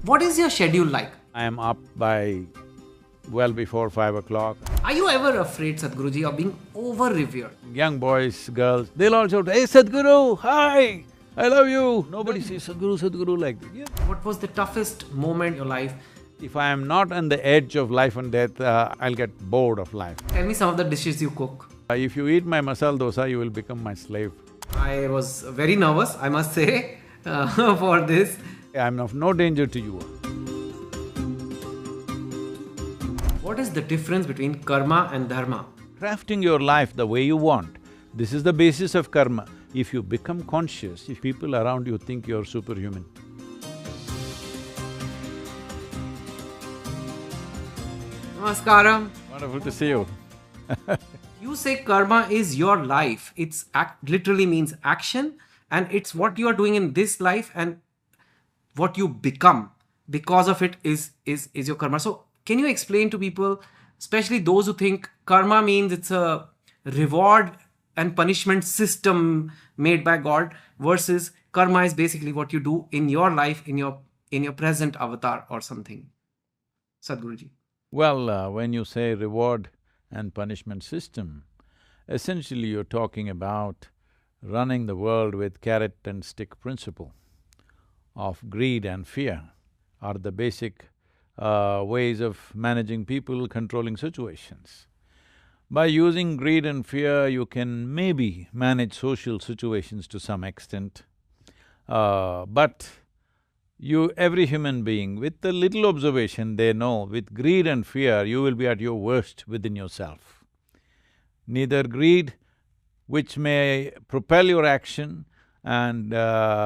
What is your schedule like? I am up by well before 5 o'clock. Are you ever afraid, Sadhguruji, of being over-revered? Young boys, girls, they'll all shout, "Hey Sadhguru, hi, I love you." Nobody says Sadhguru, Sadhguru like this. Yeah. What was the toughest moment in your life? If I am not on the edge of life and death, I'll get bored of life. Tell me some of the dishes you cook. If you eat my masala dosa, you will become my slave. I was very nervous, I must say, for this. I'm of no danger to you. What is the difference between karma and dharma? Crafting your life the way you want, this is the basis of karma. If you become conscious, if people around you think you're superhuman. Namaskaram. Wonderful to see you. You say karma is your life. It's literally means action, and it's what you are doing in this life and what you become because of it is your karma. So can you explain to people, especially those who think karma means it's a reward and punishment system made by God, versus karma is basically what you do in your life, in your present avatar or something? Sadhguruji. Well, when you say reward and punishment system, essentially you're talking about running the world with carrot and stick principle of greed and fear are the basic ways of managing people, controlling situations. By using greed and fear, you can maybe manage social situations to some extent, but every human being, with a little observation, they know with greed and fear, you will be at your worst within yourself. Neither greed, which may propel your action, and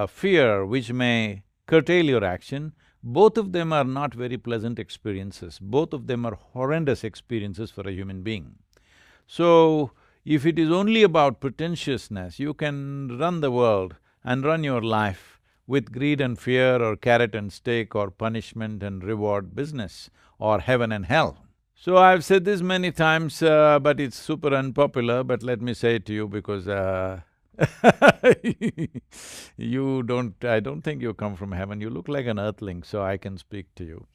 fear, which may curtail your action, both of them are not very pleasant experiences. Both of them are horrendous experiences for a human being. So, if it is only about pretentiousness, you can run the world and run your life with greed and fear or carrot and stick or punishment and reward business or heaven and hell. So I've said this many times, but it's super unpopular, but let me say it to you because I don't think you come from heaven, you look like an earthling, so I can speak to you.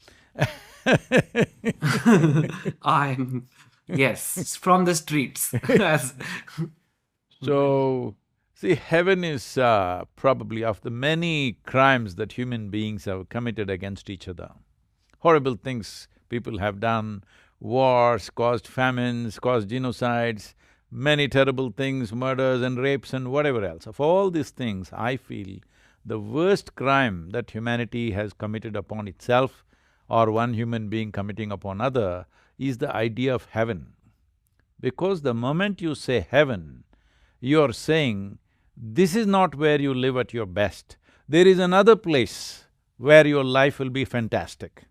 Yes, from the streets. So, see, heaven is probably of the many crimes that human beings have committed against each other. Horrible things people have done, wars, caused famines, caused genocides, many terrible things, murders and rapes and whatever else. Of all these things, I feel the worst crime that humanity has committed upon itself or one human being committing upon other is the idea of heaven. Because the moment you say heaven, you're saying, this is not where you live at your best. There is another place where your life will be fantastic.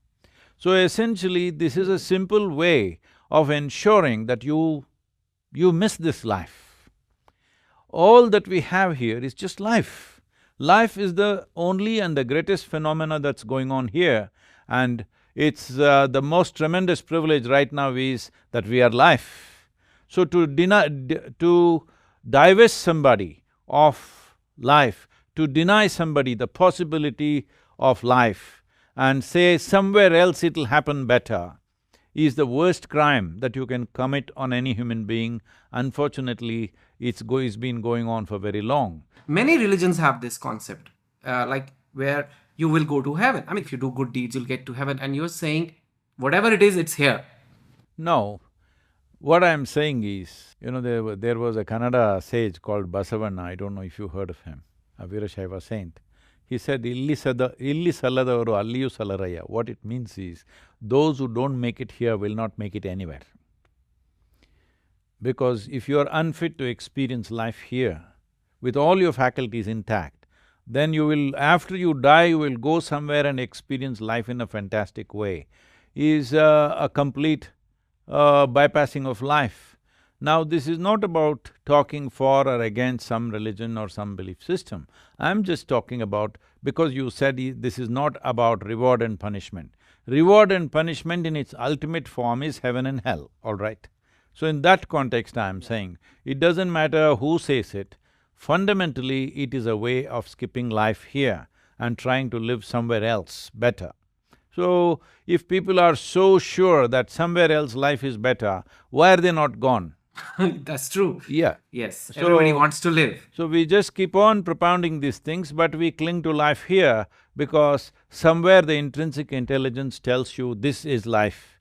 So essentially, this is a simple way of ensuring that you miss this life. All that we have here is just life. Life is the only and the greatest phenomena that's going on here, and it's the most tremendous privilege right now is that we are life. So to divest somebody of life, to deny somebody the possibility of life and say somewhere else it'll happen better is the worst crime that you can commit on any human being. Unfortunately, it's been going on for very long. Many religions have this concept, like where you will go to heaven. I mean, if you do good deeds, you'll get to heaven, and you're saying, whatever it is, it's here. No, what I'm saying is, there was a Kannada sage called Basavanna, I don't know if you heard of him, a Virashaiva saint. He said, illi salladavaru alliyu salaraya. What it means is, those who don't make it here will not make it anywhere. Because if you are unfit to experience life here, with all your faculties intact, then you will… after you die, you will go somewhere and experience life in a fantastic way, is a complete bypassing of life. Now, this is not about talking for or against some religion or some belief system. I'm just talking about… because you said this is not about reward and punishment. Reward and punishment in its ultimate form is heaven and hell, all right? So in that context, I'm saying, it doesn't matter who says it, fundamentally it is a way of skipping life here and trying to live somewhere else better. So, if people are so sure that somewhere else life is better, why are they not gone? That's true. Yeah. Yes, everybody So, wants to live. so we just keep on propounding these things, but we cling to life here because somewhere the intrinsic intelligence tells you this is life.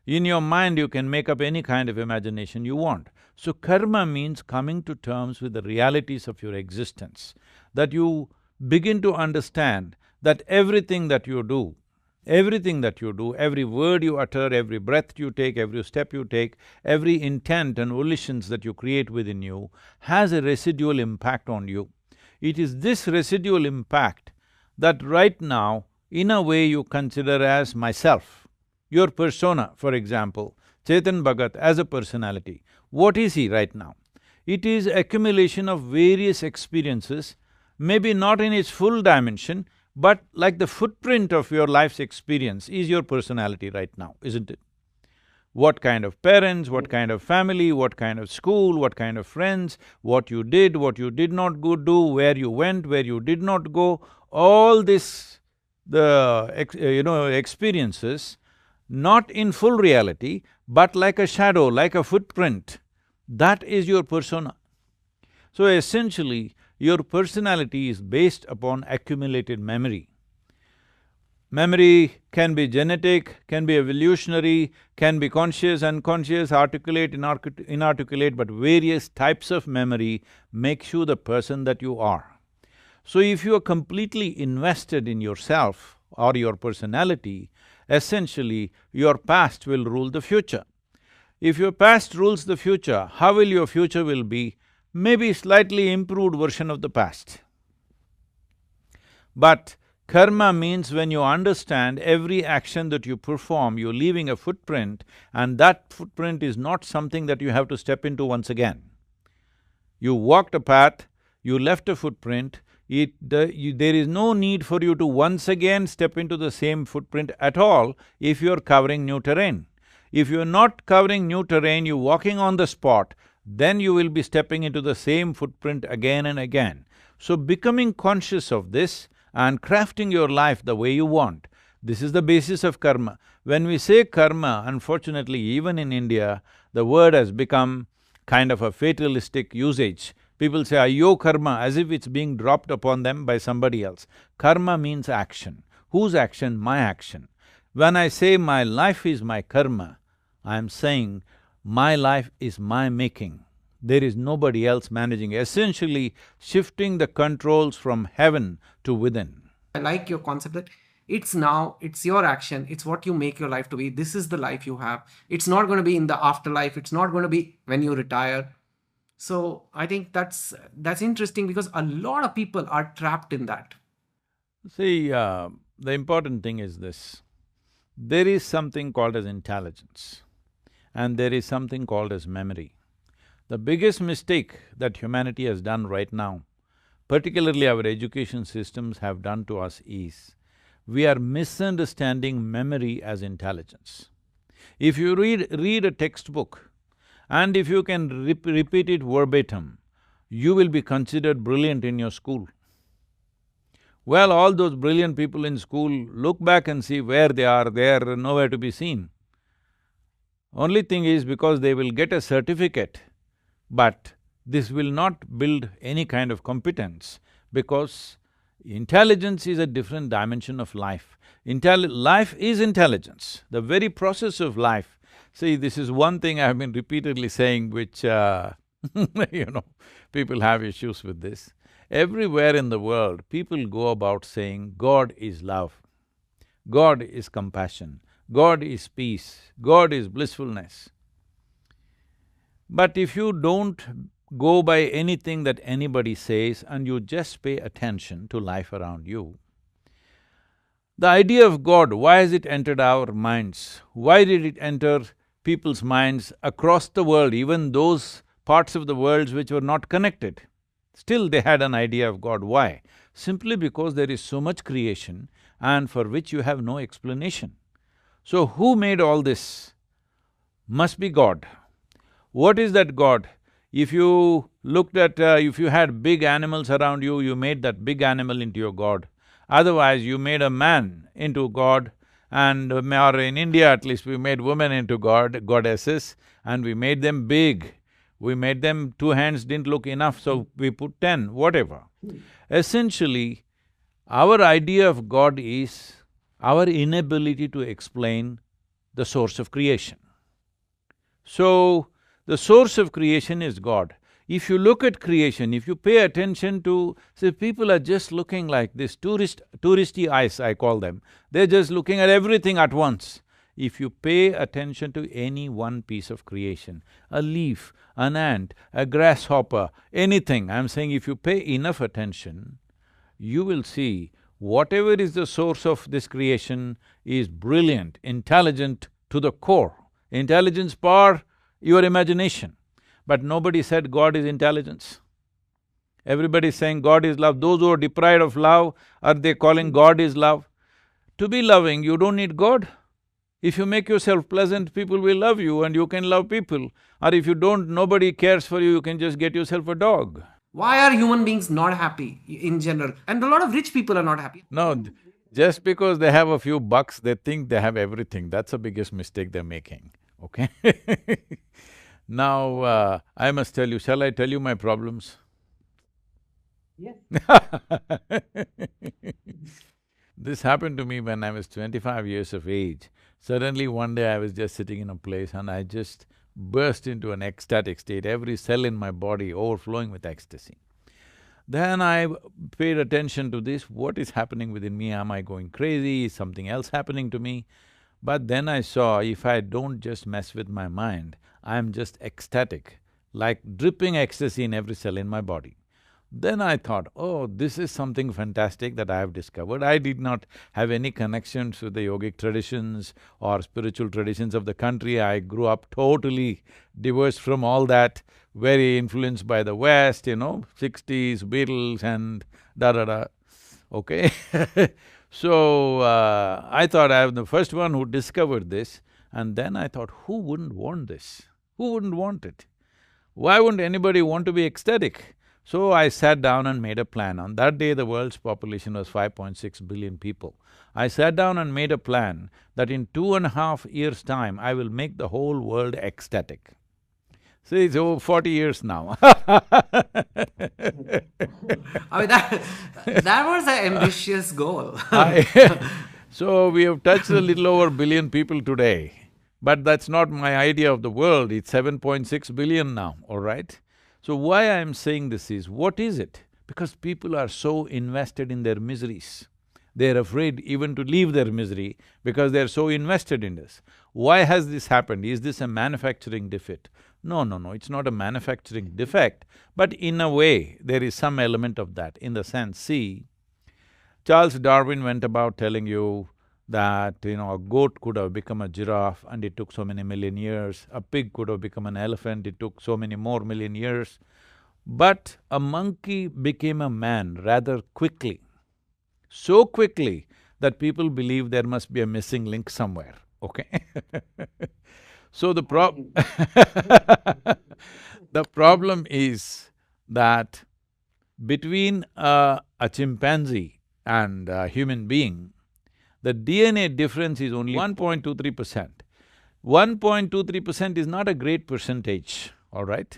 In your mind, you can make up any kind of imagination you want. So karma means coming to terms with the realities of your existence, that you begin to understand that everything that you do, every word you utter, every breath you take, every step you take, every intent and volitions that you create within you has a residual impact on you. It is this residual impact that right now, in a way you consider as myself. Your persona, for example, Chetan Bhagat as a personality, what is he right now? It is accumulation of various experiences, maybe not in its full dimension, but like the footprint of your life's experience is your personality right now, isn't it? What kind of parents, what kind of family, what kind of school, what kind of friends, what you did not go do, where you went, where you did not go, all this, experiences, not in full reality, but like a shadow, like a footprint, that is your persona. So essentially, your personality is based upon accumulated memory. Memory can be genetic, can be evolutionary, can be conscious, unconscious, articulate, inarticulate, but various types of memory makes you the person that you are. So if you are completely invested in yourself or your personality, essentially your past will rule the future. If your past rules the future, how will your future will be? Maybe slightly improved version of the past. But karma means when you understand every action that you perform, you're leaving a footprint, and that footprint is not something that you have to step into once again. You walked a path, you left a footprint, there is no need for you to once again step into the same footprint at all if you're covering new terrain. If you're not covering new terrain, you're walking on the spot, then you will be stepping into the same footprint again and again. So becoming conscious of this and crafting your life the way you want, this is the basis of karma. When we say karma, unfortunately, even in India, the word has become kind of a fatalistic usage. People say, "Ayyo karma," as if it's being dropped upon them by somebody else. Karma means action. Whose action? My action. When I say my life is my karma, I'm saying my life is my making. There is nobody else managing, essentially shifting the controls from heaven to within. I like your concept that it's now, it's your action, it's what you make your life to be. This is the life you have. It's not going to be in the afterlife, it's not going to be when you retire. So I think that's interesting because a lot of people are trapped in that. See, the important thing is this, there is something called as intelligence and there is something called as memory. The biggest mistake that humanity has done right now, particularly our education systems have done to us is, we are misunderstanding memory as intelligence. If you read a textbook and if you can repeat it verbatim, you will be considered brilliant in your school. Well, all those brilliant people in school, look back and see where they are nowhere to be seen. Only thing is because they will get a certificate, but this will not build any kind of competence because intelligence is a different dimension of life. Life is intelligence, the very process of life. See, this is one thing I've been repeatedly saying which people have issues with this. Everywhere in the world, people go about saying, God is love, God is compassion, God is peace, God is blissfulness. But if you don't go by anything that anybody says and you just pay attention to life around you, the idea of God, why has it entered our minds? Why did it enter people's minds across the world, even those parts of the world which were not connected? Still they had an idea of God. Why? Simply because there is so much creation and for which you have no explanation. So who made all this? Must be God. What is that God? If you looked at… if you had big animals around you, you made that big animal into your God. Otherwise, you made a man into God and or in India at least, we made women into goddesses, and we made them big. We made them, 2 hands didn't look enough, so we put 10, whatever. Essentially, our idea of God is our inability to explain the source of creation. So, the source of creation is God. If you look at creation, if you pay attention to… See, people are just looking like this, touristy eyes, I call them. They're just looking at everything at once. If you pay attention to any one piece of creation, a leaf, an ant, a grasshopper, anything, I'm saying if you pay enough attention, you will see whatever is the source of this creation is brilliant, intelligent to the core. Intelligence power your imagination. But nobody said God is intelligence. Everybody is saying God is love. Those who are deprived of love, are they calling God is love? To be loving, you don't need God. If you make yourself pleasant, people will love you and you can love people. Or if you don't, nobody cares for you, you can just get yourself a dog. Why are human beings not happy in general? And a lot of rich people are not happy. No, just because they have a few bucks, they think they have everything. That's the biggest mistake they're making, okay? Now, I must tell you, shall I tell you my problems? Yes. This happened to me when I was 25 years of age. Suddenly one day I was just sitting in a place and I just burst into an ecstatic state, every cell in my body overflowing with ecstasy. Then I paid attention to this, what is happening within me, am I going crazy, is something else happening to me? But then I saw if I don't just mess with my mind, I'm just ecstatic, like dripping ecstasy in every cell in my body. Then I thought, oh, this is something fantastic that I have discovered. I did not have any connections with the yogic traditions or spiritual traditions of the country. I grew up totally divorced from all that, very influenced by the West, 60s, Beatles and da-da-da, okay? So, I thought I am the first one who discovered this, and then I thought, who wouldn't want this? Who wouldn't want it? Why wouldn't anybody want to be ecstatic? So I sat down and made a plan. On that day, the world's population was 5.6 billion people. I sat down and made a plan that in 2.5 years' time, I will make the whole world ecstatic. See, it's over 40 years now. I mean, that was an ambitious goal. So we have touched a little over billion people today, but that's not my idea of the world, it's 7.6 billion now, all right? So why I'm saying this is, what is it? Because people are so invested in their miseries. They're afraid even to leave their misery because they're so invested in this. Why has this happened? Is this a manufacturing defect? No, it's not a manufacturing defect, but in a way, there is some element of that, in the sense, see, Charles Darwin went about telling you that, a goat could have become a giraffe and it took so many million years, a pig could have become an elephant, it took so many more million years. But a monkey became a man rather quickly, so quickly that people believe there must be a missing link somewhere, okay? So the the problem is that between a chimpanzee and a human being, the DNA difference is only 1.23%. 1.23% is not a great percentage, all right?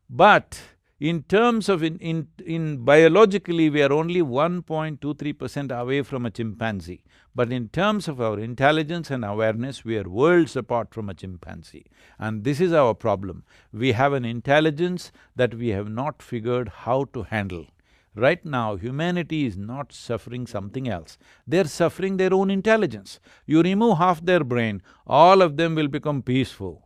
But in terms of… in biologically, we are only 1.23% away from a chimpanzee. But in terms of our intelligence and awareness, we are worlds apart from a chimpanzee. And this is our problem. We have an intelligence that we have not figured how to handle. Right now, humanity is not suffering something else, they're suffering their own intelligence. You remove half their brain, all of them will become peaceful.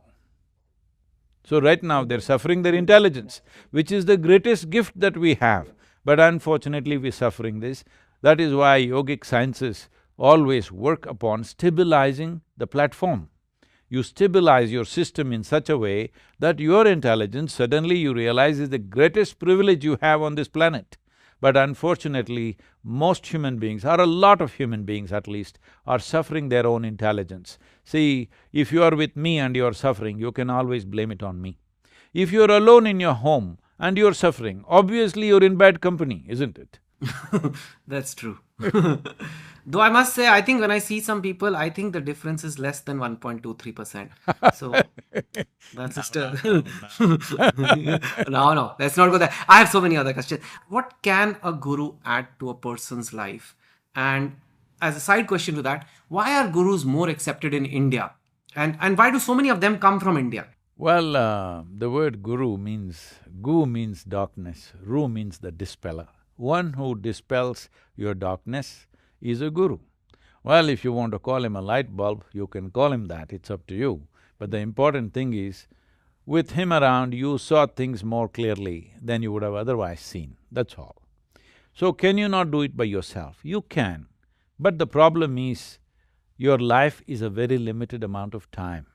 So right now, they're suffering their intelligence, which is the greatest gift that we have. But unfortunately, we're suffering this. That is why yogic sciences always work upon stabilizing the platform. You stabilize your system in such a way that your intelligence, suddenly you realize, is the greatest privilege you have on this planet. But unfortunately, most human beings, or a lot of human beings at least, are suffering their own intelligence. See, if you are with me and you are suffering, you can always blame it on me. If you're alone in your home and you're suffering, obviously you're in bad company, isn't it? That's true. Though I must say, I think when I see some people, I think the difference is less than 1.23%. So that's No, just no, a… no, no. No, no, let's not go there. I have so many other questions. What can a guru add to a person's life? And as a side question to that, why are gurus more accepted in India? And why do so many of them come from India? Well, the word guru means… gu means darkness, ru means the dispeller. One who dispels your darkness is a guru. Well, if you want to call him a light bulb, you can call him that, it's up to you. But the important thing is, with him around, you saw things more clearly than you would have otherwise seen, that's all. So can you not do it by yourself? You can, but the problem is, your life is a very limited amount of time.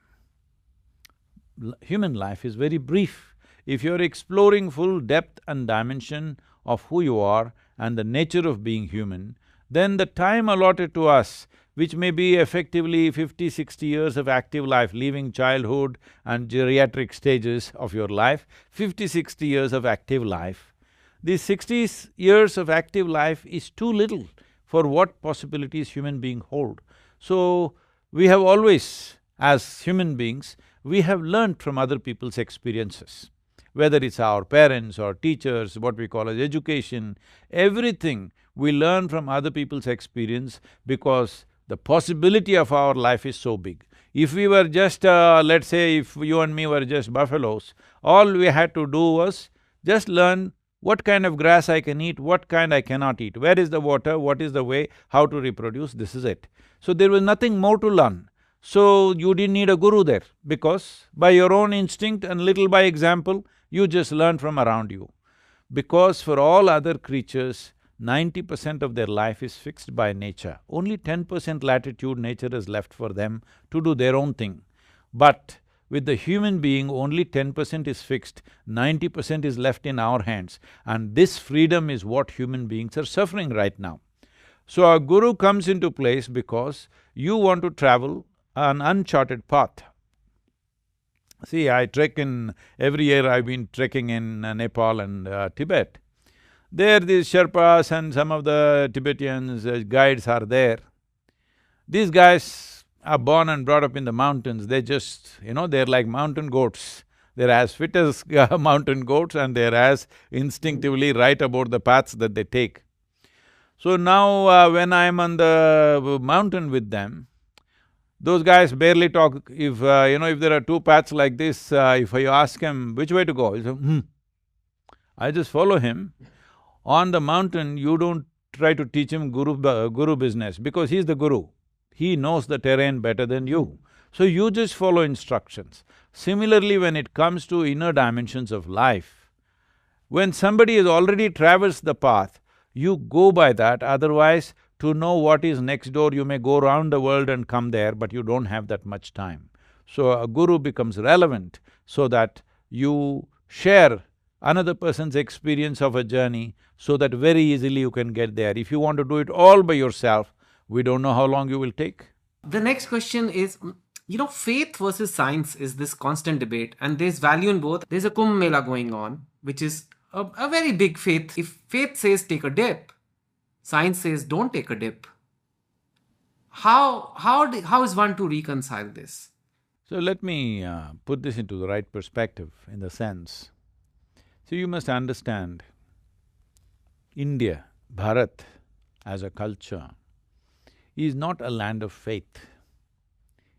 Human life is very brief. If you're exploring full depth and dimension of who you are and the nature of being human, then the time allotted to us, which may be effectively 50, 60 years of active life, leaving childhood and geriatric stages of your life, 50, 60 years of active life, these 60 years of active life is too little for what possibilities human beings hold. So, we have always, as human beings, we have learnt from other people's experiences. Whether it's our parents or teachers, what we call as education, everything we learn from other people's experience because the possibility of our life is so big. If we were just, let's say if you and me were just buffaloes, all we had to do was just learn what kind of grass I can eat, what kind I cannot eat, where is the water, what is the way, how to reproduce, this is it. So there was nothing more to learn. So you didn't need a guru there, because by your own instinct and little by example, you just learn from around you. Because for all other creatures, 90% of their life is fixed by nature. Only 10% latitude nature has left for them to do their own thing. But with the human being, only 10% is fixed, 90% is left in our hands. And this freedom is what human beings are suffering right now. So a guru comes into place because you want to travel an uncharted path. See, I trek in… every year I've been trekking in Nepal and Tibet. There these Sherpas and some of the Tibetans, guides are there. These guys are born and brought up in the mountains, they just, they're like mountain goats. They're as fit as mountain goats and they're as instinctively right about the paths that they take. So now when I'm on the mountain with them, those guys barely talk. If if there are two paths like this, if I ask him which way to go, he'll say, I just follow him. On the mountain, you don't try to teach him guru business because he's the guru. He knows the terrain better than you. So you just follow instructions. Similarly, when it comes to inner dimensions of life, when somebody has already traversed the path, you go by that, otherwise to know what is next door, you may go around the world and come there, but you don't have that much time. So a guru becomes relevant so that you share another person's experience of a journey so that very easily you can get there. If you want to do it all by yourself, we don't know how long you will take. The next question is, faith versus science is this constant debate, and there's value in both. There's a Kumbh Mela going on, which is a very big faith. If faith says take a dip, science says don't take a dip. How is one to reconcile this? So let me put this into the right perspective in the sense, so you must understand, India, Bharat as a culture is not a land of faith.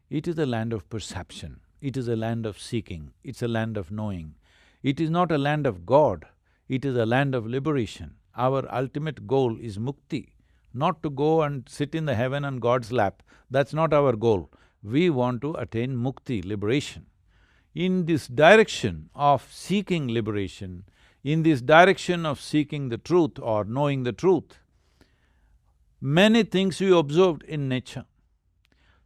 It is a land of perception, it is a land of seeking, it's a land of knowing. It is not a land of God, it is a land of liberation. Our ultimate goal is mukti, not to go and sit in the heaven on God's lap, that's not our goal. We want to attain mukti, liberation. In this direction of seeking liberation, in this direction of seeking the truth or knowing the truth, many things we observed in nature.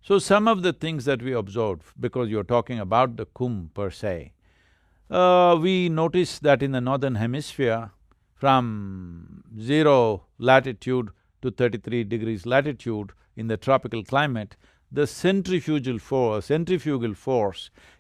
So some of the things that we observed, because you're talking about the Kumbh per se, we noticed that in the northern hemisphere, from 0 latitude to 33 degrees latitude in the tropical climate, the centrifugal force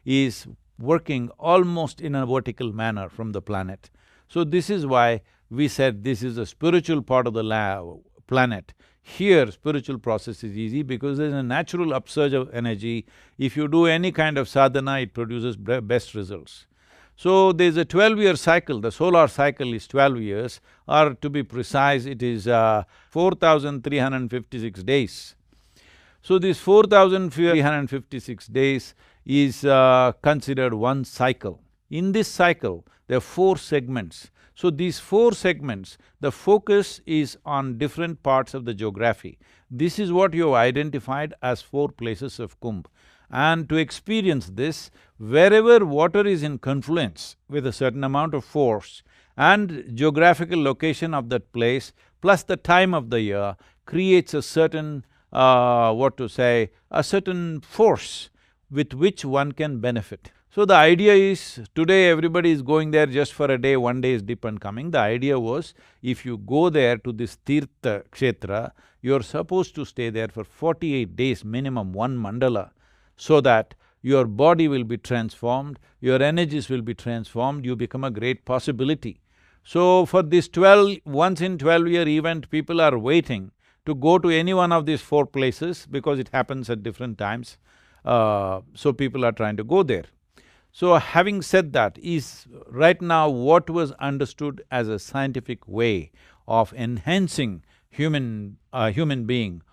is working almost in a vertical manner from the planet. So this is why we said this is a spiritual part of the planet. Here, spiritual process is easy because there's a natural upsurge of energy. If you do any kind of sadhana, it produces best results. So there's a 12-year cycle, the solar cycle is 12 years, or to be precise, it is 4,356 days. So this 4,356 days is considered one cycle. In this cycle, there are four segments. So these four segments, the focus is on different parts of the geography. This is what you have identified as four places of Kumbh. And to experience this, wherever water is in confluence with a certain amount of force and geographical location of that place plus the time of the year creates a certain, a certain force with which one can benefit. So the idea is, today everybody is going there just for a day, one day is dip and coming. The idea was, if you go there to this Tirtha Kshetra, you're supposed to stay there for 48 days, minimum one mandala, so that your body will be transformed, your energies will be transformed, you become a great possibility. So for this once in 12-year event, people are waiting to go to any one of these four places because it happens at different times. So people are trying to go there. So having said that, is right now what was understood as a scientific way of enhancing human being,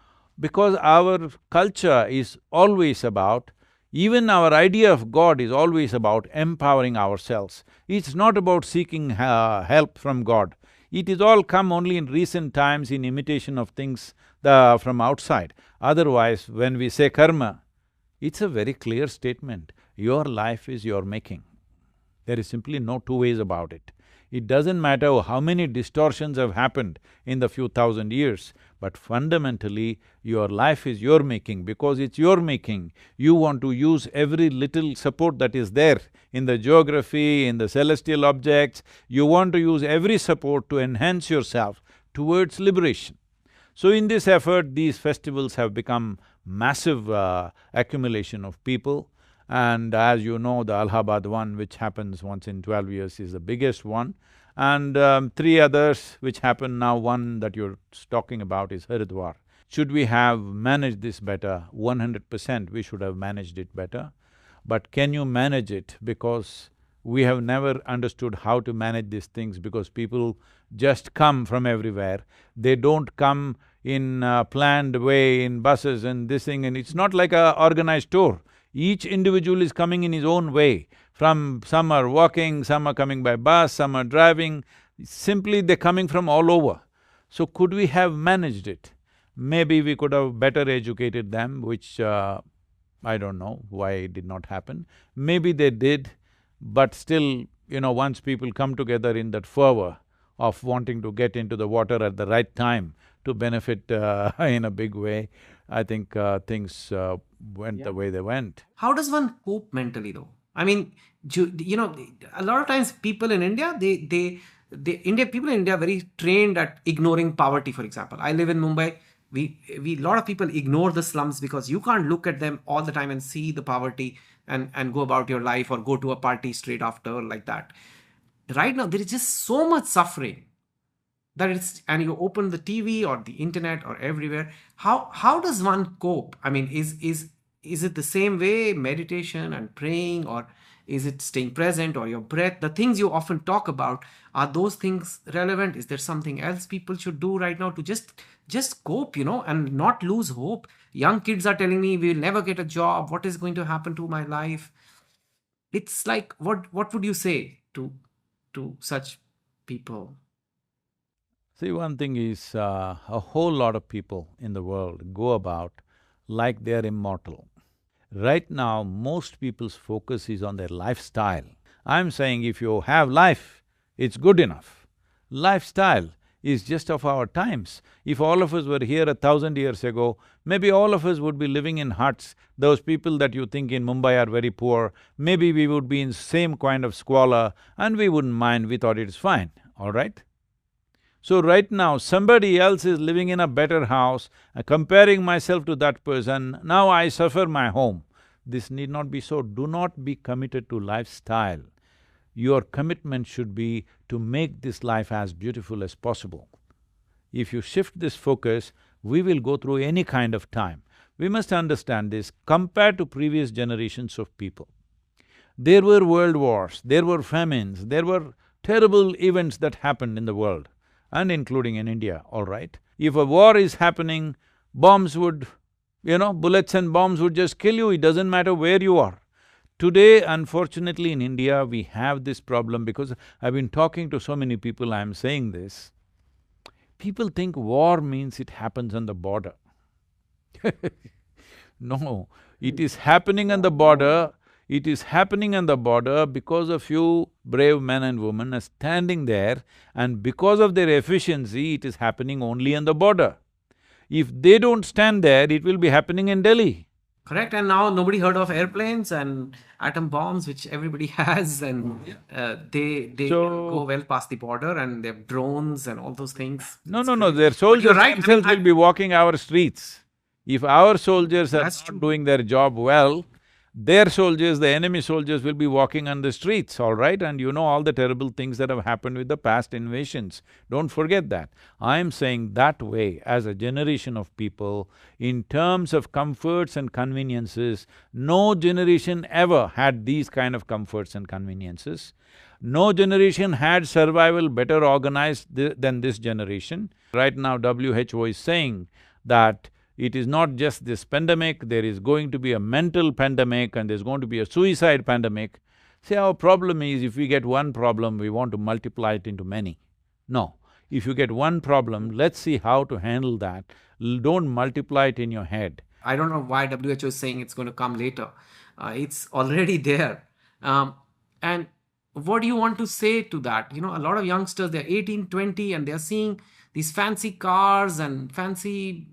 because our culture is always about, even our idea of God is always about empowering ourselves. It's not about seeking help from God. It is all come only in recent times in imitation of things from outside. Otherwise, when we say karma, it's a very clear statement. Your life is your making. There is simply no two ways about it. It doesn't matter how many distortions have happened in the few thousand years, but fundamentally, your life is your making. Because it's your making, you want to use every little support that is there in the geography, in the celestial objects, you want to use every support to enhance yourself towards liberation. So in this effort, these festivals have become massive accumulation of people. And as you know, the Allahabad one, which happens once in 12 years, is the biggest one. And three others which happen now, one that you're talking about is Haridwar. Should we have managed this better? 100% we should have managed it better. But can you manage it? Because we have never understood how to manage these things, because people just come from everywhere. They don't come in a planned way, in buses and this thing, and it's not like a organized tour. Each individual is coming in his own way. Some are walking, some are coming by bus, some are driving. Simply they're coming from all over. So could we have managed it? Maybe we could have better educated them, which I don't know why it did not happen. Maybe they did, but still, once people come together in that fervor of wanting to get into the water at the right time to benefit in a big way, I think things went the way they went. How does one cope mentally though? I mean, a lot of times people in India, people in India are very trained at ignoring poverty, for example. I live in Mumbai. A lot of people ignore the slums because you can't look at them all the time and see the poverty and go about your life or go to a party straight after like that. Right now, there is just so much suffering that and you open the TV or the internet or everywhere. How does one cope? I mean, is it the same way, meditation and praying, or is it staying present, or your breath? The things you often talk about, are those things relevant? Is there something else people should do right now to just cope, and not lose hope? Young kids are telling me, we'll never get a job. What is going to happen to my life? It's like, what would you say to such people? See, one thing is, a whole lot of people in the world go about like they're immortal. Right now, most people's focus is on their lifestyle. I'm saying if you have life, it's good enough. Lifestyle is just of our times. If all of us were here 1,000 years ago, maybe all of us would be living in huts. Those people that you think in Mumbai are very poor, maybe we would be in same kind of squalor and we wouldn't mind, we thought it's fine, all right? So right now, somebody else is living in a better house, comparing myself to that person, now I suffer my home. This need not be so. Do not be committed to lifestyle. Your commitment should be to make this life as beautiful as possible. If you shift this focus, we will go through any kind of time. We must understand this compared to previous generations of people. There were world wars, there were famines, there were terrible events that happened in the world, and including in India, all right? If a war is happening, bombs would, bullets and bombs would just kill you, it doesn't matter where you are. Today, unfortunately, in India, we have this problem because I've been talking to so many people, I'm saying this. People think war means it happens on the border. No, it is happening on the border, it is happening on the border because a few brave men and women are standing there, and because of their efficiency, it is happening only on the border. If they don't stand there, it will be happening in Delhi. Correct, and now nobody heard of airplanes and atom bombs, which everybody has, and they So- go well past the border, and they have drones and all those things. No, It's no, no, crazy. their But soldiers you're right. themselves will be walking our streets. If our soldiers are That's not true. doing their job well, their soldiers, the enemy soldiers will be walking on the streets, all right? And you know all the terrible things that have happened with the past invasions. Don't forget that. I'm saying that way, as a generation of people, in terms of comforts and conveniences, no generation ever had these kind of comforts and conveniences. No generation had survival better organized than this generation. Right now, WHO is saying that it is not just this pandemic, there is going to be a mental pandemic and there's going to be a suicide pandemic. See, our problem is if we get one problem, we want to multiply it into many. No, if you get one problem, let's see how to handle that. Don't multiply it in your head. I don't know why WHO is saying it's going to come later. It's already there. And what do you want to say to that? You know, a lot of youngsters, they're 18, 20, and they're seeing these fancy cars and fancy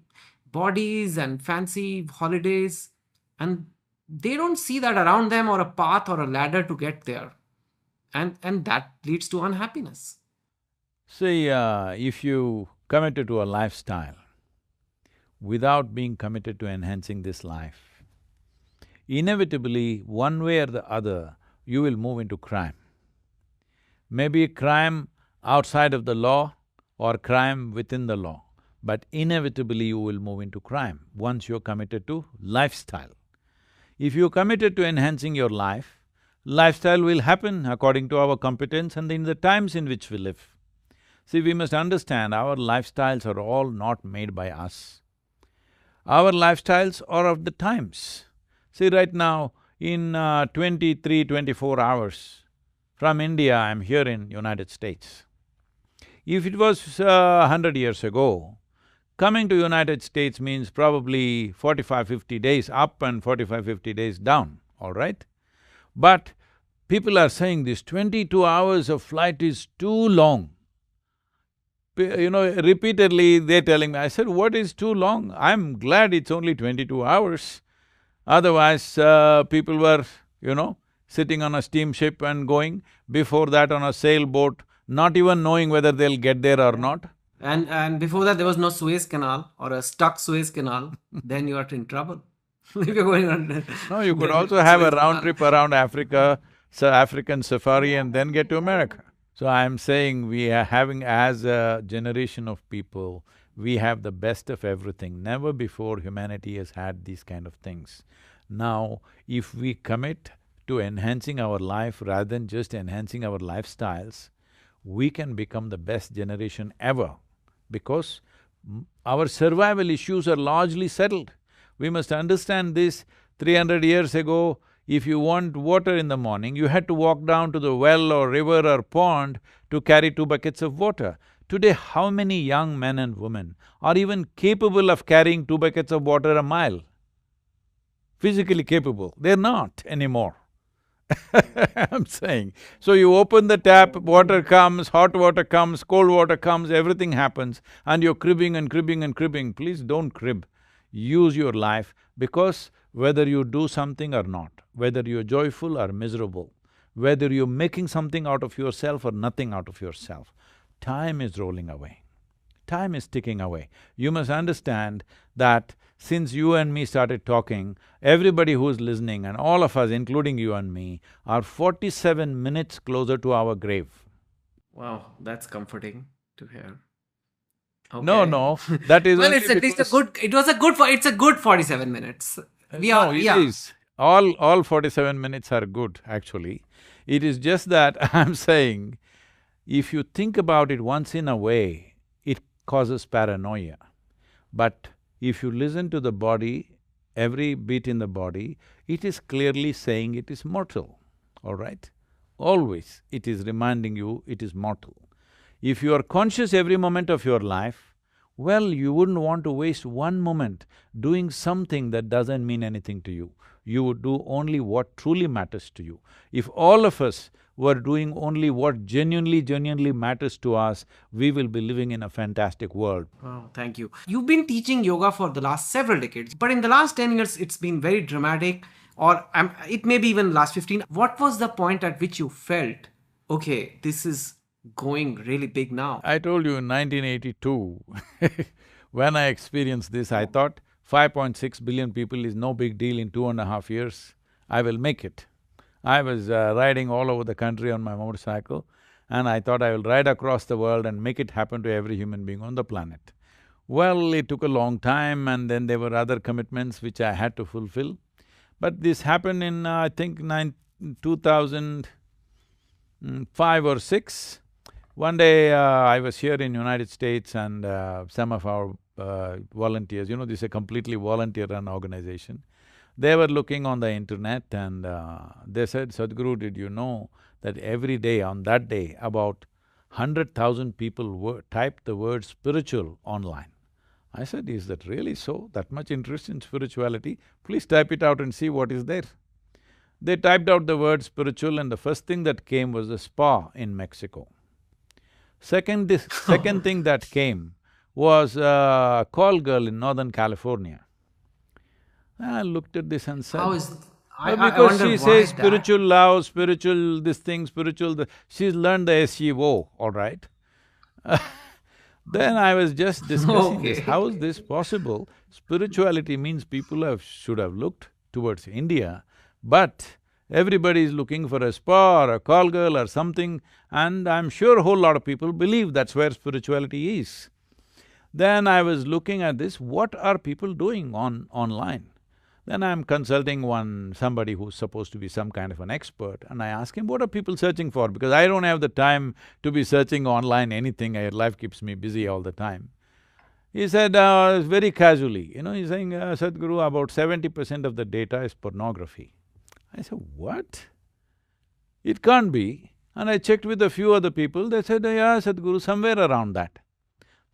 bodies and fancy holidays, and they don't see that around them or a path or a ladder to get there. And that leads to unhappiness. See, if you committed to a lifestyle without being committed to enhancing this life, inevitably, one way or the other, you will move into crime. Maybe crime outside of the law or crime within the law, but inevitably you will move into crime once you're committed to lifestyle. If you're committed to enhancing your life, lifestyle will happen according to our competence and in the times in which we live. See, we must understand our lifestyles are all not made by us. Our lifestyles are of the times. See, right now, in 23, 24 hours from India, I'm here in United States. If it was 100 years ago, coming to United States means probably 45, 50 days up and 45, 50 days down, all right? But people are saying this 22 hours of flight is too long. Repeatedly they're telling me, I said, what is too long? I'm glad it's only 22 hours. Otherwise, people were, sitting on a steamship and going, before that on a sailboat, not even knowing whether they'll get there or not. And before that, there was no Suez Canal or a stuck Suez Canal, then you are in trouble. If you're going on… No, you could also have a round trip around Africa, African safari and then get to America. So I'm saying we are having, as a generation of people, we have the best of everything. Never before humanity has had these kind of things. Now, if we commit to enhancing our life rather than just enhancing our lifestyles, we can become the best generation ever because our survival issues are largely settled. We must understand this. 300 years ago, if you want water in the morning, you had to walk down to the well or river or pond to carry 2 buckets of water. Today, how many young men and women are even capable of carrying 2 buckets of water a mile? Physically capable, they're not anymore. I'm saying. So you open the tap, water comes, hot water comes, cold water comes, everything happens, and you're cribbing and cribbing and cribbing. Please don't crib. Use your life, because whether you do something or not, whether you're joyful or miserable, whether you're making something out of yourself or nothing out of yourself, time is rolling away. Time is ticking away. You must understand that since you and me started talking, everybody who's listening and all of us, including you and me, are 47 minutes closer to our grave. Wow, that's comforting to hear. No, Okay. no, that is Well, only it's at least a because… good. It was a good for. It's a good 47 minutes. We No, are. it Yeah. is. All 47 minutes are good, actually. It is just that I'm saying, if you think about it once in a way, it causes paranoia. But if you listen to the body, every beat in the body, it is clearly saying it is mortal, all right? Always it is reminding you it is mortal. If you are conscious every moment of your life, well, you wouldn't want to waste one moment doing something that doesn't mean anything to you. You would do only what truly matters to you. If all of us were doing only what genuinely matters to us, we will be living in a fantastic world. Oh, thank you. You've been teaching yoga for the last several decades, but in the last 10 years, it's been very dramatic, or it may be even last 15. What was the point at which you felt, okay, this is going really big now? I told you in 1982, when I experienced this, I thought 5.6 billion people is no big deal in 2.5 years, I will make it. I was riding all over the country on my motorcycle, and I thought I will ride across the world and make it happen to every human being on the planet. Well, it took a long time, and then there were other commitments which I had to fulfill. But this happened in, I think, 2005 or six. One day, I was here in United States, and some of our volunteers, this is a completely volunteer-run organization, they were looking on the internet, and they said, "Sadhguru, did you know that every day on that day, about 100,000 people typed the word spiritual online?" I said, "Is that really so? That much interest in spirituality? Please type it out and see what is there." They typed out the word spiritual, and the first thing that came was a spa in Mexico. Second thing that came was a call girl in Northern California. I looked at this and How said, is… I because wonder she why says that. spiritual love, spiritual this thing, she's learned the SEO, all right? Then I was just discussing this, how is Okay. this possible? Spirituality means people should have looked towards India, but everybody is looking for a spa or a call girl or something, and I'm sure a whole lot of people believe that's where spirituality is. Then I was looking at this, what are people doing online? Then I'm consulting somebody who's supposed to be some kind of an expert, and I ask him, what are people searching for? Because I don't have the time to be searching online anything, life keeps me busy all the time. He said, very casually, he's saying, Sadhguru, about 70% of the data is pornography. I said, what? It can't be. And I checked with a few other people, they said, yeah, Sadhguru, somewhere around that.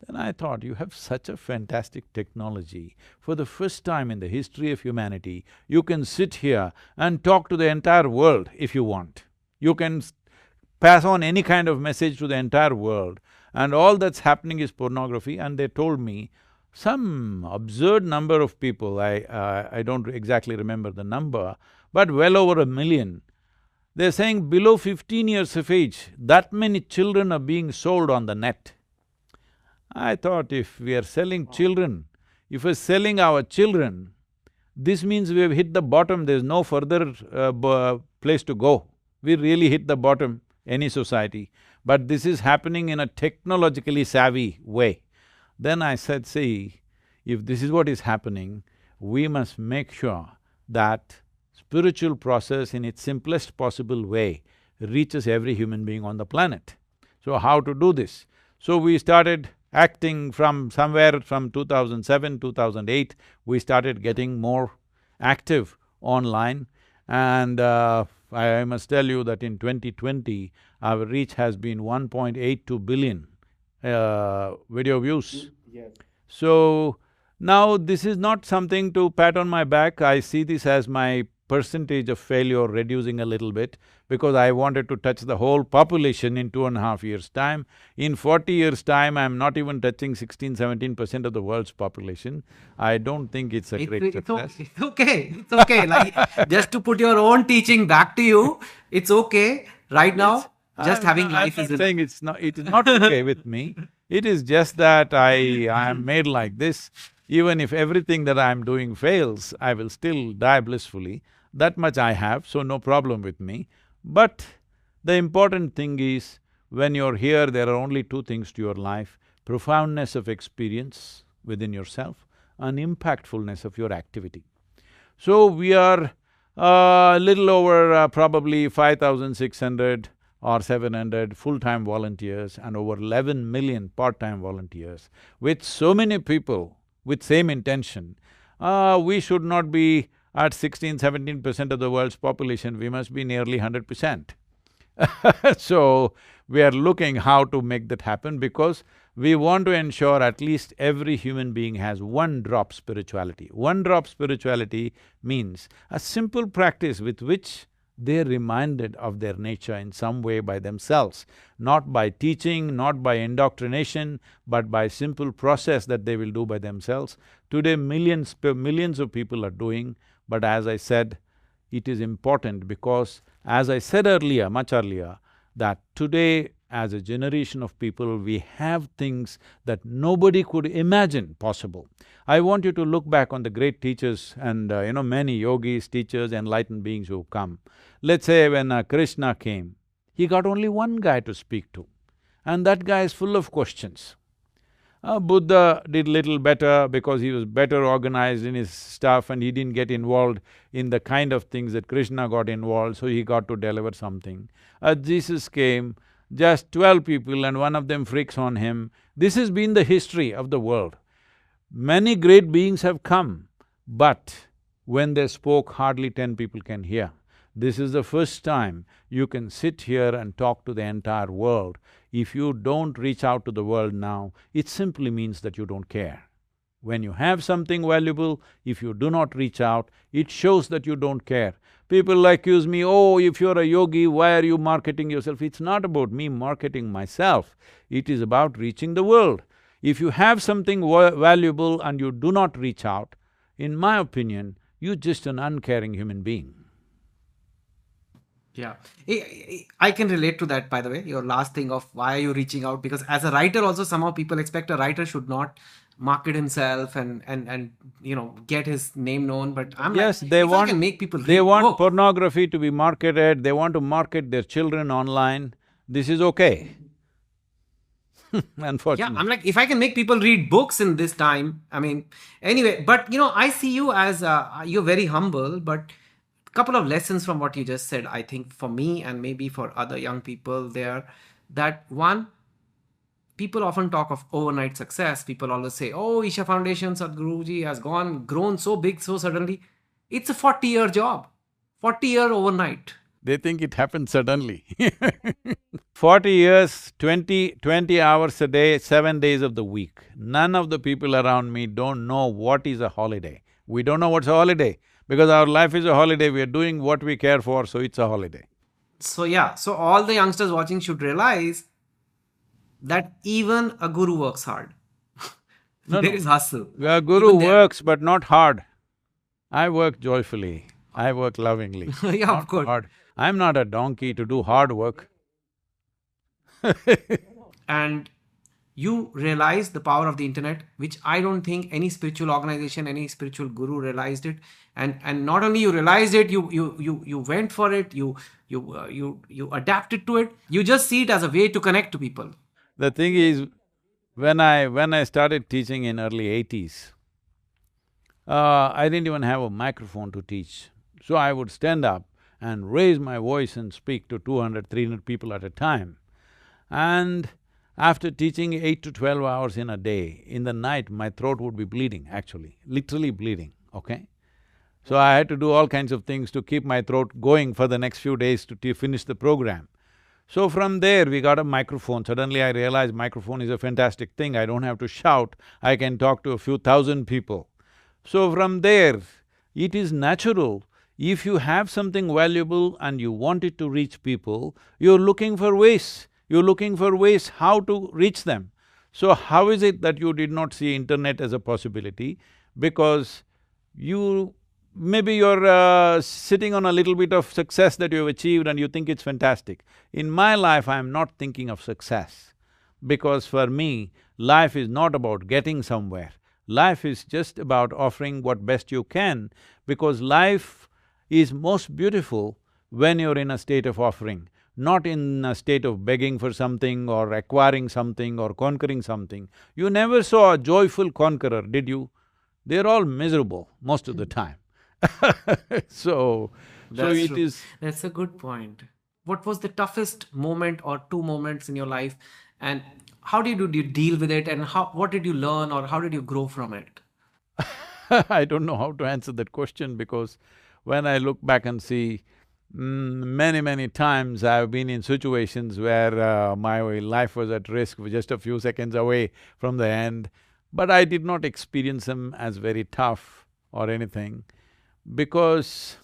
Then I thought, you have such a fantastic technology. For the first time in the history of humanity, you can sit here and talk to the entire world if you want. You can pass on any kind of message to the entire world, and all that's happening is pornography. And they told me some absurd number of people, I don't exactly remember the number, but well over 1 million. They're saying below 15 years of age, that many children are being sold on the net. I thought, if we are selling children, if we're selling our children, this means we have hit the bottom, there's no further place to go. We really hit the bottom, any society. But this is happening in a technologically savvy way. Then I said, see, if this is what is happening, we must make sure that spiritual process in its simplest possible way reaches every human being on the planet. So how to do this? So we started acting from somewhere from 2007, 2008, we started getting more active online, and I must tell you that in 2020, our reach has been 1.82 billion video views. Yes. So, now this is not something to pat on my back, I see this as my percentage of failure reducing a little bit, because I wanted to touch the whole population in 2.5 years' time. In 40 years' time, I'm not even touching 16–17% of the world's population. I don't think it's a great success. It's okay, it's okay. Like, just to put your own teaching back to you, it's okay right now. Just having I'm life not is… saying it is not okay with me. It is just that I am made like this. Even if everything that I'm doing fails, I will still die blissfully. That much I have, so no problem with me. But the important thing is, when you're here, there are only two things to your life: profoundness of experience within yourself and impactfulness of your activity. So we are a little over probably 5,600 or 700 full-time volunteers and over 11 million part-time volunteers. With so many people with same intention, we should not be at 16–17% of the world's population, we must be nearly 100%. So, we are looking how to make that happen because we want to ensure at least every human being has one drop spirituality. One drop spirituality means a simple practice with which they're reminded of their nature in some way by themselves, not by teaching, not by indoctrination, but by simple process that they will do by themselves. Today millions of people are doing, but as I said, it is important because as I said earlier, much earlier, that today as a generation of people, we have things that nobody could imagine possible. I want you to look back on the great teachers and many yogis, teachers, enlightened beings who come. Let's say when Krishna came, he got only one guy to speak to, and that guy is full of questions. Buddha did little better because he was better organized in his stuff and he didn't get involved in the kind of things that Krishna got involved, so he got to deliver something. Jesus came, just 12 people and one of them freaks on him. This has been the history of the world. Many great beings have come, but when they spoke, hardly 10 people can hear. This is the first time you can sit here and talk to the entire world. If you don't reach out to the world now, it simply means that you don't care. When you have something valuable, if you do not reach out, it shows that you don't care. People accuse me, oh, if you're a yogi, why are you marketing yourself? It's not about me marketing myself, it is about reaching the world. If you have something valuable and you do not reach out, in my opinion, you're just an uncaring human being. Yeah, I can relate to that, by the way, your last thing of why are you reaching out, because as a writer also somehow people expect a writer should not market himself and get his name known, but I'm Yes, like, they if I want… can make people they read want book, pornography to be marketed, they want to market their children online, this is okay. yeah, Unfortunately. I'm like, if I can make people read books in this time, I mean, anyway, but I see you as, you're very humble, but couple of lessons from what you just said, I think for me and maybe for other young people there, that one, people often talk of overnight success. People always say, oh, Isha Foundation, Sadhguruji has grown so big so suddenly. It's a 40-year job, 40-year overnight. They think it happened suddenly 40 years, 20 hours a day, 7 days of the week. None of the people around me don't know what is a holiday. We don't know what's a holiday. Because our life is a holiday, we are doing what we care for, so it's a holiday. So yeah, so all the youngsters watching should realize that even a guru works hard. There is hustle. A guru works but not hard. I work joyfully, I work lovingly. Yeah, not of course. Hard. I'm not a donkey to do hard work. And you realize the power of the internet, which I don't think any spiritual organization, any spiritual guru realized it. And not only you realized it, you went for it, you adapted to it. You just see it as a way to connect to people. The thing is, when I started teaching in early 80s, I didn't even have a microphone to teach. So I would stand up and raise my voice and speak to 200, 300 people at a time. And after teaching 8 to 12 hours in a day, in the night my throat would be bleeding actually, literally bleeding, okay? So I had to do all kinds of things to keep my throat going for the next few days to finish the program. So from there we got a microphone. Suddenly I realized microphone is a fantastic thing, I don't have to shout, I can talk to a few thousand people. So from there, it is natural, if you have something valuable and you want it to reach people, you're looking for ways. You're looking for ways how to reach them. So how is it that you did not see internet as a possibility? Because maybe you're sitting on a little bit of success that you've achieved and you think it's fantastic. In my life, I'm not thinking of success, because for me, life is not about getting somewhere. Life is just about offering what best you can, because life is most beautiful when you're in a state of offering. not in a state of begging for something or acquiring something or conquering something. You never saw a joyful conqueror, did you? They're all miserable most of the time. So, so That's it true. is… That's a good point. What was the toughest moment or two moments in your life, and how did you deal with it, and what did you learn, or how did you grow from it? I don't know how to answer that question because when I look back and see, many times I've been in situations where my life was at risk, just a few seconds away from the end, but I did not experience them as very tough or anything because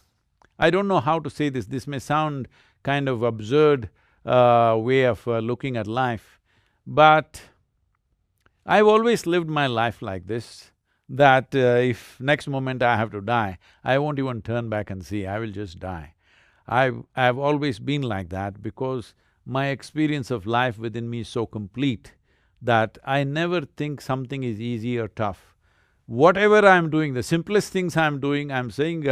I don't know how to say this. This may sound kind of absurd way of looking at life, but I've always lived my life like this, that if next moment I have to die, I won't even turn back and see, I will just die. I've always been like that because my experience of life within me is so complete that I never think something is easy or tough. Whatever I'm doing, the simplest things I'm doing, I'm saying,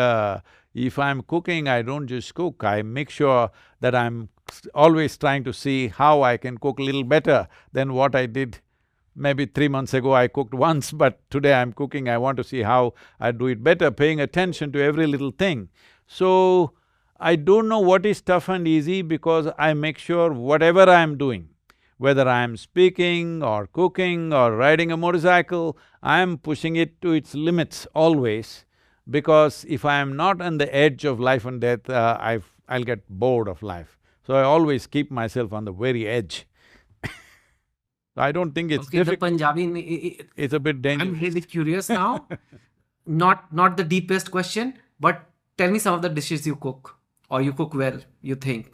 if I'm cooking, I don't just cook, I make sure that I'm always trying to see how I can cook a little better than what I did. Maybe 3 months ago I cooked once, but today I'm cooking, I want to see how I do it better, paying attention to every little thing. So, I don't know what is tough and easy because I make sure whatever I'm doing, whether I'm speaking or cooking or riding a motorcycle, I'm pushing it to its limits always, because if I'm not on the edge of life and death, I'll get bored of life. So I always keep myself on the very edge. I don't think it's Okay, the difficult. Punjabi. It's a bit I'm dangerous. really curious now. Not the deepest question, but tell me some of the dishes you cook, or you cook well, you think.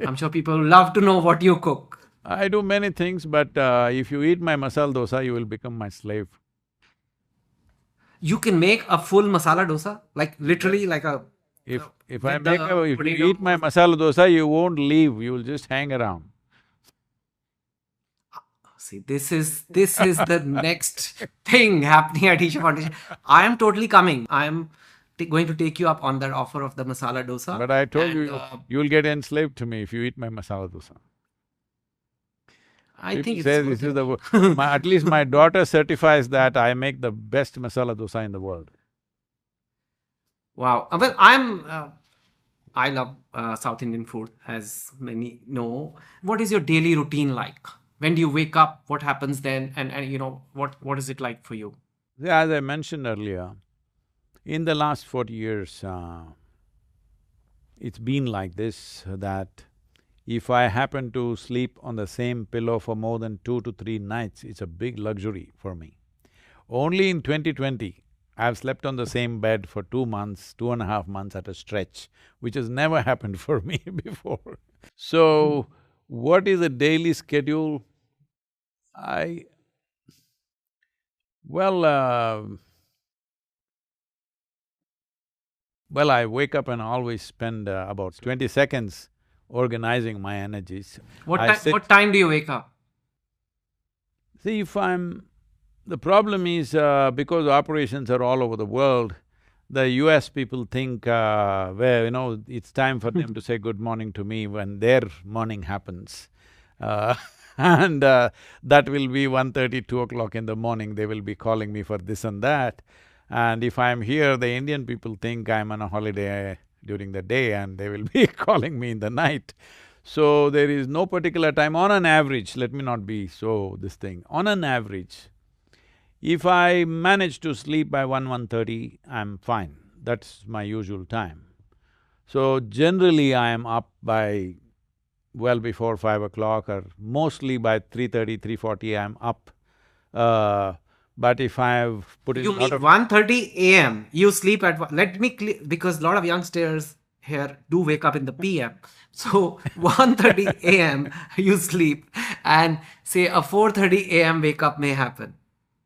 I'm sure people love to know what you cook. I do many things, but if you eat my masala dosa, you will become my slave. You can make a full masala dosa, like literally like a If with the if you eat my potatoes. masala dosa, you won't leave, you will just hang around. See, this is the next thing happening at Isha Foundation. I am totally coming. I am going to take you up on that offer of the masala dosa, But I told and you, you'll get enslaved to me if you eat my masala dosa. I think People it's say worth this is the… it. at least my daughter certifies that I make the best masala dosa in the world. Wow. Well, I love South Indian food, as many know. What is your daily routine like? When do you wake up? What happens then? And what is it like for you? Yeah, as I mentioned earlier, in the last 40 years, it's been like this, that if I happen to sleep on the same pillow for more than 2 to 3 nights, it's a big luxury for me. Only in 2020, I've slept on the same bed for 2 months, 2.5 months at a stretch, which has never happened for me before. So, what is a daily schedule? I… well, well, I wake up and always spend about 20 seconds organizing my energies. I sit… What time do you wake up? See, if I'm… the problem is, because operations are all over the world, the US people think, it's time for them to say good morning to me when their morning happens. Uh, and that will be 1:30, 2 o'clock in the morning, they will be calling me for this and that. And if I'm here, the Indian people think I'm on a holiday during the day and they will be calling me in the night. So there is no particular time. On an average, let me not be so this thing, on an average, if I manage to sleep by 1:30, I'm fine. That's my usual time. So generally I am up by well before 5 o'clock, or mostly by 3:30, 3:40 I'm up. But if I've put in You a lot mean of… 1:30 a.m. You sleep at let me because a lot of youngsters here do wake up in the PM. So 1:30 a.m. you sleep, and say a 4:30 a.m. wake up may happen.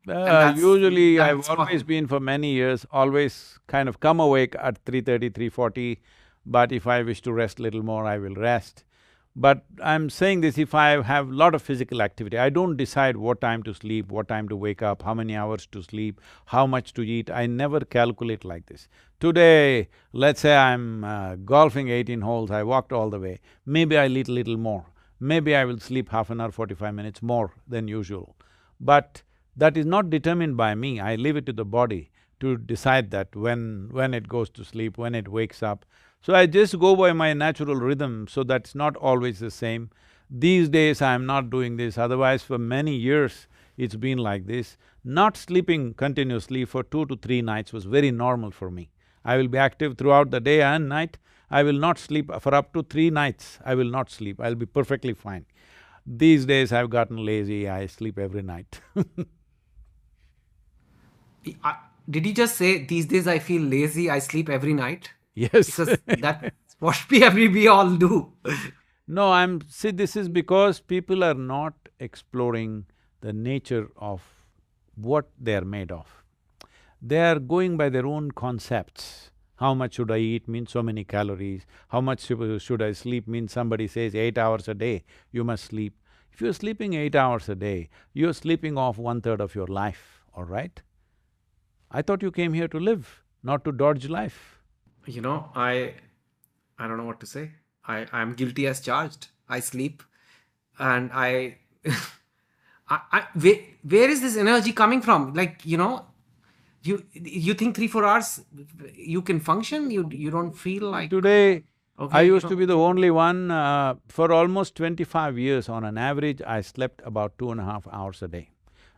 And Usually I've that's always possible. been for many years, always kind of come awake at 3:30, 3:40, but if I wish to rest little more, I will rest. But I'm saying this, if I have lot of physical activity, I don't decide what time to sleep, what time to wake up, how many hours to sleep, how much to eat, I never calculate like this. Today, let's say I'm golfing 18 holes, I walked all the way, maybe I'll eat a little more, maybe I will sleep half an hour, 45 minutes more than usual. But that is not determined by me, I leave it to the body to decide that when it goes to sleep, when it wakes up. So I just go by my natural rhythm, so that's not always the same. These days I'm not doing this, otherwise for many years it's been like this. Not sleeping continuously for 2 to 3 nights was very normal for me. I will be active throughout the day and night. I will not sleep for up to 3 nights, I will not sleep, I'll be perfectly fine. These days I've gotten lazy, I sleep every night Did you just say, these days I feel lazy, I sleep every night? Yes. Because that's what we all do. No, see, this is because people are not exploring the nature of what they are made of. They are going by their own concepts. How much should I eat means so many calories, how much should I sleep means somebody says 8 hours a day, you must sleep. If you're sleeping 8 hours a day, you're sleeping off 1/3 of your life, all right? I thought you came here to live, not to dodge life. You know, I don't know what to say. I'm guilty as charged. I sleep, and where is this energy coming from? Like, you think 3 4 hours you can function? You don't feel like… Today, Okay, I used to be the only one, for almost 25 years on an average, I slept about 2.5 hours a day.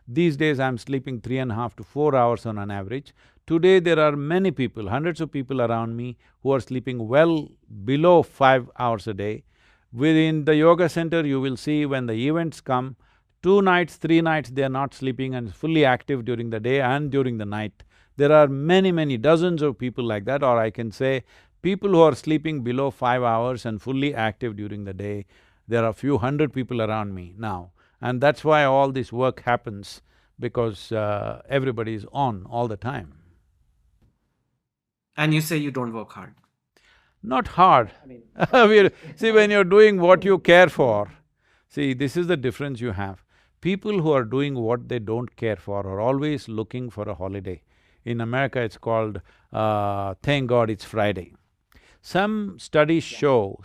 These days I'm sleeping 3.5 to 4 hours on an average. Today there are many people, hundreds of people around me who are sleeping well below 5 hours a day. Within the yoga center you will see when the events come, 2 nights, 3 nights they are not sleeping and fully active during the day and during the night. There are many, dozens of people like that, or I can say people who are sleeping below 5 hours and fully active during the day. There are a few hundred people around me now. And that's why all this work happens, because everybody is on all the time. And you say you don't work hard. Not hard. See, when you're doing what you care for, see, this is the difference you have. People who are doing what they don't care for are always looking for a holiday. In America, it's called, thank God it's Friday. Some studies show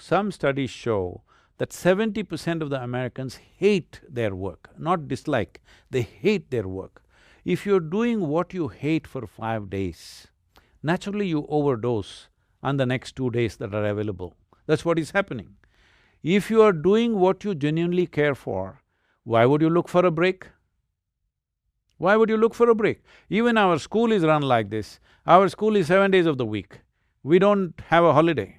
that 70% of the Americans hate their work, not dislike, they hate their work. If you're doing what you hate for 5 days, naturally you overdose on the next 2 days that are available. That's what is happening. If you are doing what you genuinely care for, why would you look for a break? Why would you look for a break? Even our school is run like this. Our school is 7 days of the week. We don't have a holiday.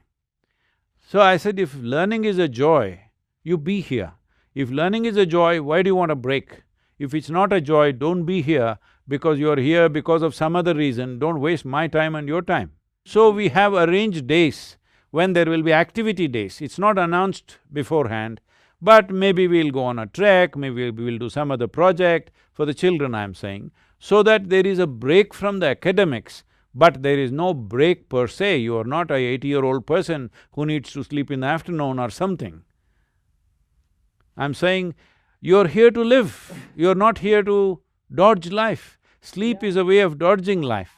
So I said, if learning is a joy, you be here. If learning is a joy, why do you want a break? If it's not a joy, don't be here because you're here because of some other reason, don't waste my time and your time. So we have arranged days when there will be activity days. It's not announced beforehand, but maybe we'll go on a trek, maybe we'll do some other project, for the children I'm saying, so that there is a break from the academics. But there is no break per se, you are not a 80-year-old person who needs to sleep in the afternoon or something. I'm saying, you're here to live, you're not here to dodge life. Sleep is a way of dodging life.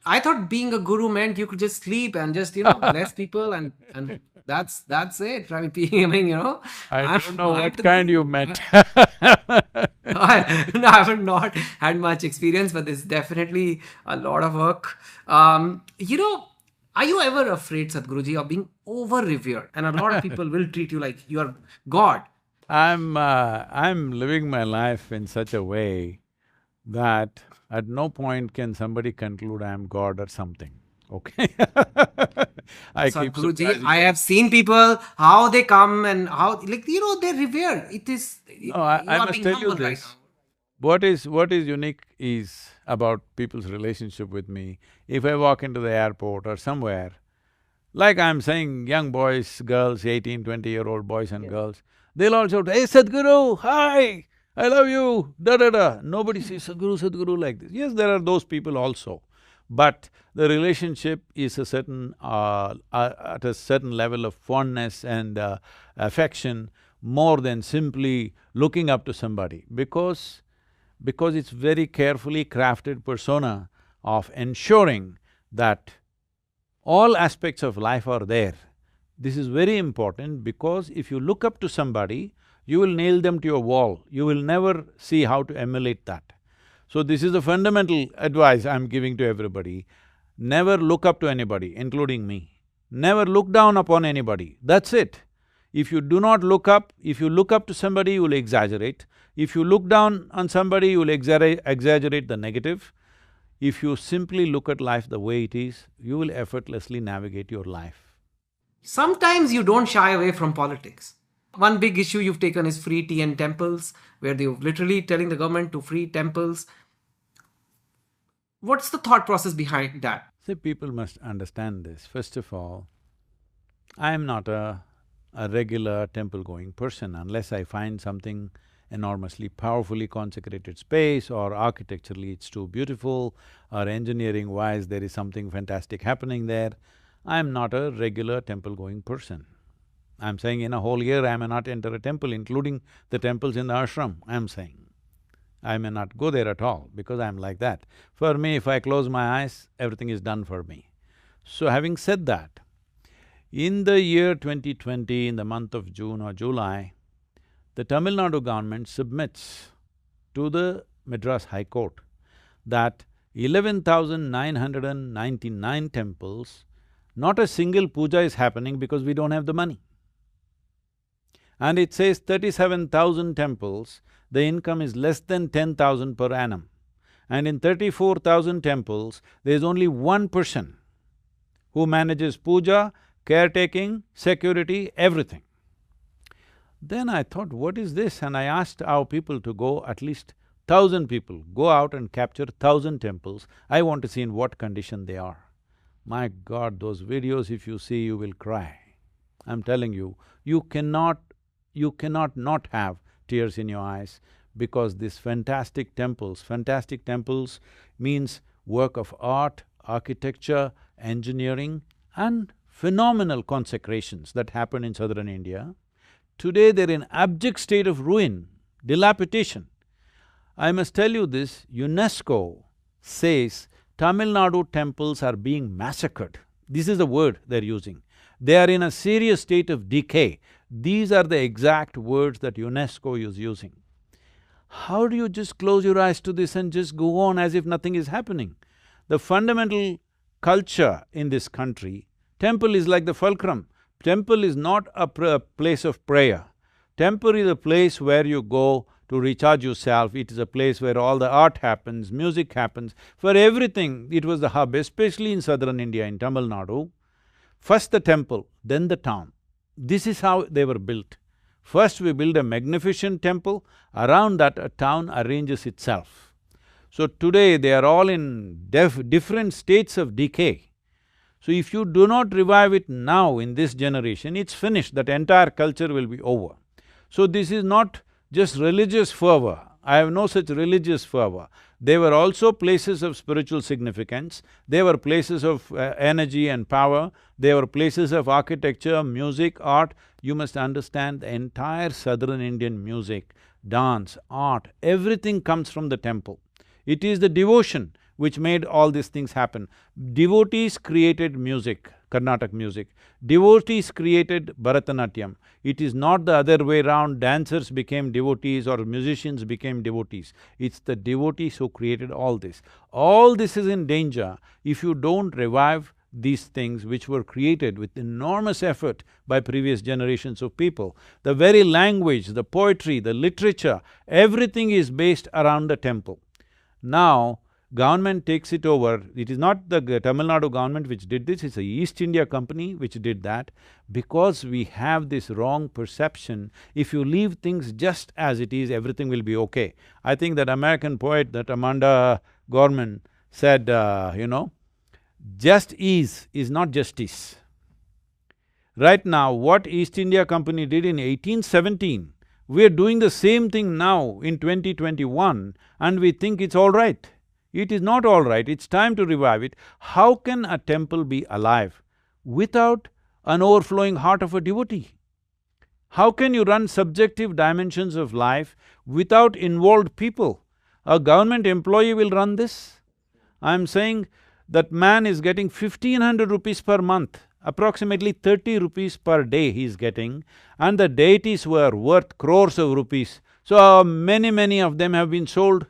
I thought being a guru meant you could just sleep and just, bless people and that's it. I mean, I don't know what kind you met I have not had much experience, but there's definitely a lot of work. Are you ever afraid, Sadhguruji, of being over-revered? And a lot of people will treat you like you are God. I'm living my life in such a way that at no point can somebody conclude I am God or something, okay? Sadhguruji, I have seen people, how they come and how… they're revered. It is… No, I must tell you this. What is unique is about people's relationship with me. If I walk into the airport or somewhere, like I'm saying, young boys, girls, 18, 20-year-old boys and girls, they'll all shout, "Hey Sadhguru, hi, I love you, da-da-da." Nobody says Sadhguru, Sadhguru like this. Yes, there are those people also, but the relationship is at a certain level of fondness and affection more than simply looking up to somebody, because it's very carefully crafted persona of ensuring that all aspects of life are there. This is very important because if you look up to somebody, you will nail them to your wall, you will never see how to emulate that. So this is the fundamental advice I'm giving to everybody. Never look up to anybody, including me. Never look down upon anybody, that's it. If you do not look up, if you look up to somebody, you will exaggerate. If you look down on somebody, you will exaggerate the negative. If you simply look at life the way it is, you will effortlessly navigate your life. Sometimes you don't shy away from politics. One big issue you've taken is free tea and temples, where they're literally telling the government to free temples. What's the thought process behind that? See, people must understand this. First of all, I am not a regular temple-going person unless I find something enormously powerfully consecrated space, or architecturally it's too beautiful, or engineering-wise there is something fantastic happening there. I'm not a regular temple-going person. I'm saying in a whole year I may not enter a temple, including the temples in the ashram, I'm saying. I may not go there at all because I'm like that. For me, if I close my eyes, everything is done for me. So having said that, in the year 2020, in the month of June or July, the Tamil Nadu government submits to the Madras High Court that 11,999 temples, not a single puja is happening because we don't have the money. And it says 37,000 temples, the income is less than 10,000 per annum. And in 34,000 temples, there is only one person who manages puja, caretaking, security, everything. Then I thought, what is this? And I asked our people to go, at least 1,000 people, go out and capture 1,000 temples. I want to see in what condition they are. My God, those videos, if you see, you will cry. I'm telling you, you cannot not have tears in your eyes because these fantastic temples means work of art, architecture, engineering and phenomenal consecrations that happen in southern India. Today they're in abject state of ruin, dilapidation. I must tell you this, UNESCO says Tamil Nadu temples are being massacred. This is the word they're using. They are in a serious state of decay. These are the exact words that UNESCO is using. How do you just close your eyes to this and just go on as if nothing is happening? The fundamental culture in this country, temple is like the fulcrum. Temple is not a place of prayer. Temple is a place where you go to recharge yourself, it is a place where all the art happens, music happens. For everything, it was the hub, especially in southern India, in Tamil Nadu. First the temple, then the town. This is how they were built. First we build a magnificent temple, around that a town arranges itself. So today they are all in different states of decay. So if you do not revive it now in this generation, it's finished, that entire culture will be over. So this is not just religious fervor, I have no such religious fervor. They were also places of spiritual significance, they were places of energy and power, they were places of architecture, music, art. You must understand the entire southern Indian music, dance, art, everything comes from the temple. It is the devotion which made all these things happen. Devotees created music, Carnatic music. Devotees created Bharatanatyam. It is not the other way round, dancers became devotees or musicians became devotees. It's the devotees who created all this. All this is in danger if you don't revive these things which were created with enormous effort by previous generations of people. The very language, the poetry, the literature, everything is based around the temple. Now, government takes it over. It is not the Tamil Nadu government which did this, it's the East India Company which did that. Because we have this wrong perception, if you leave things just as it is, everything will be okay. I think that American poet, that Amanda Gorman said, just ease is not justice. Right now, what East India Company did in 1817, we are doing the same thing now in 2021 and we think it's all right. It is not all right, it's time to revive it. How can a temple be alive without an overflowing heart of a devotee? How can you run subjective dimensions of life without involved people? A government employee will run this? I'm saying That man is getting 1,500 rupees per month, approximately 30 rupees per day he is getting, and the deities were worth crores of rupees. So many of them have been sold,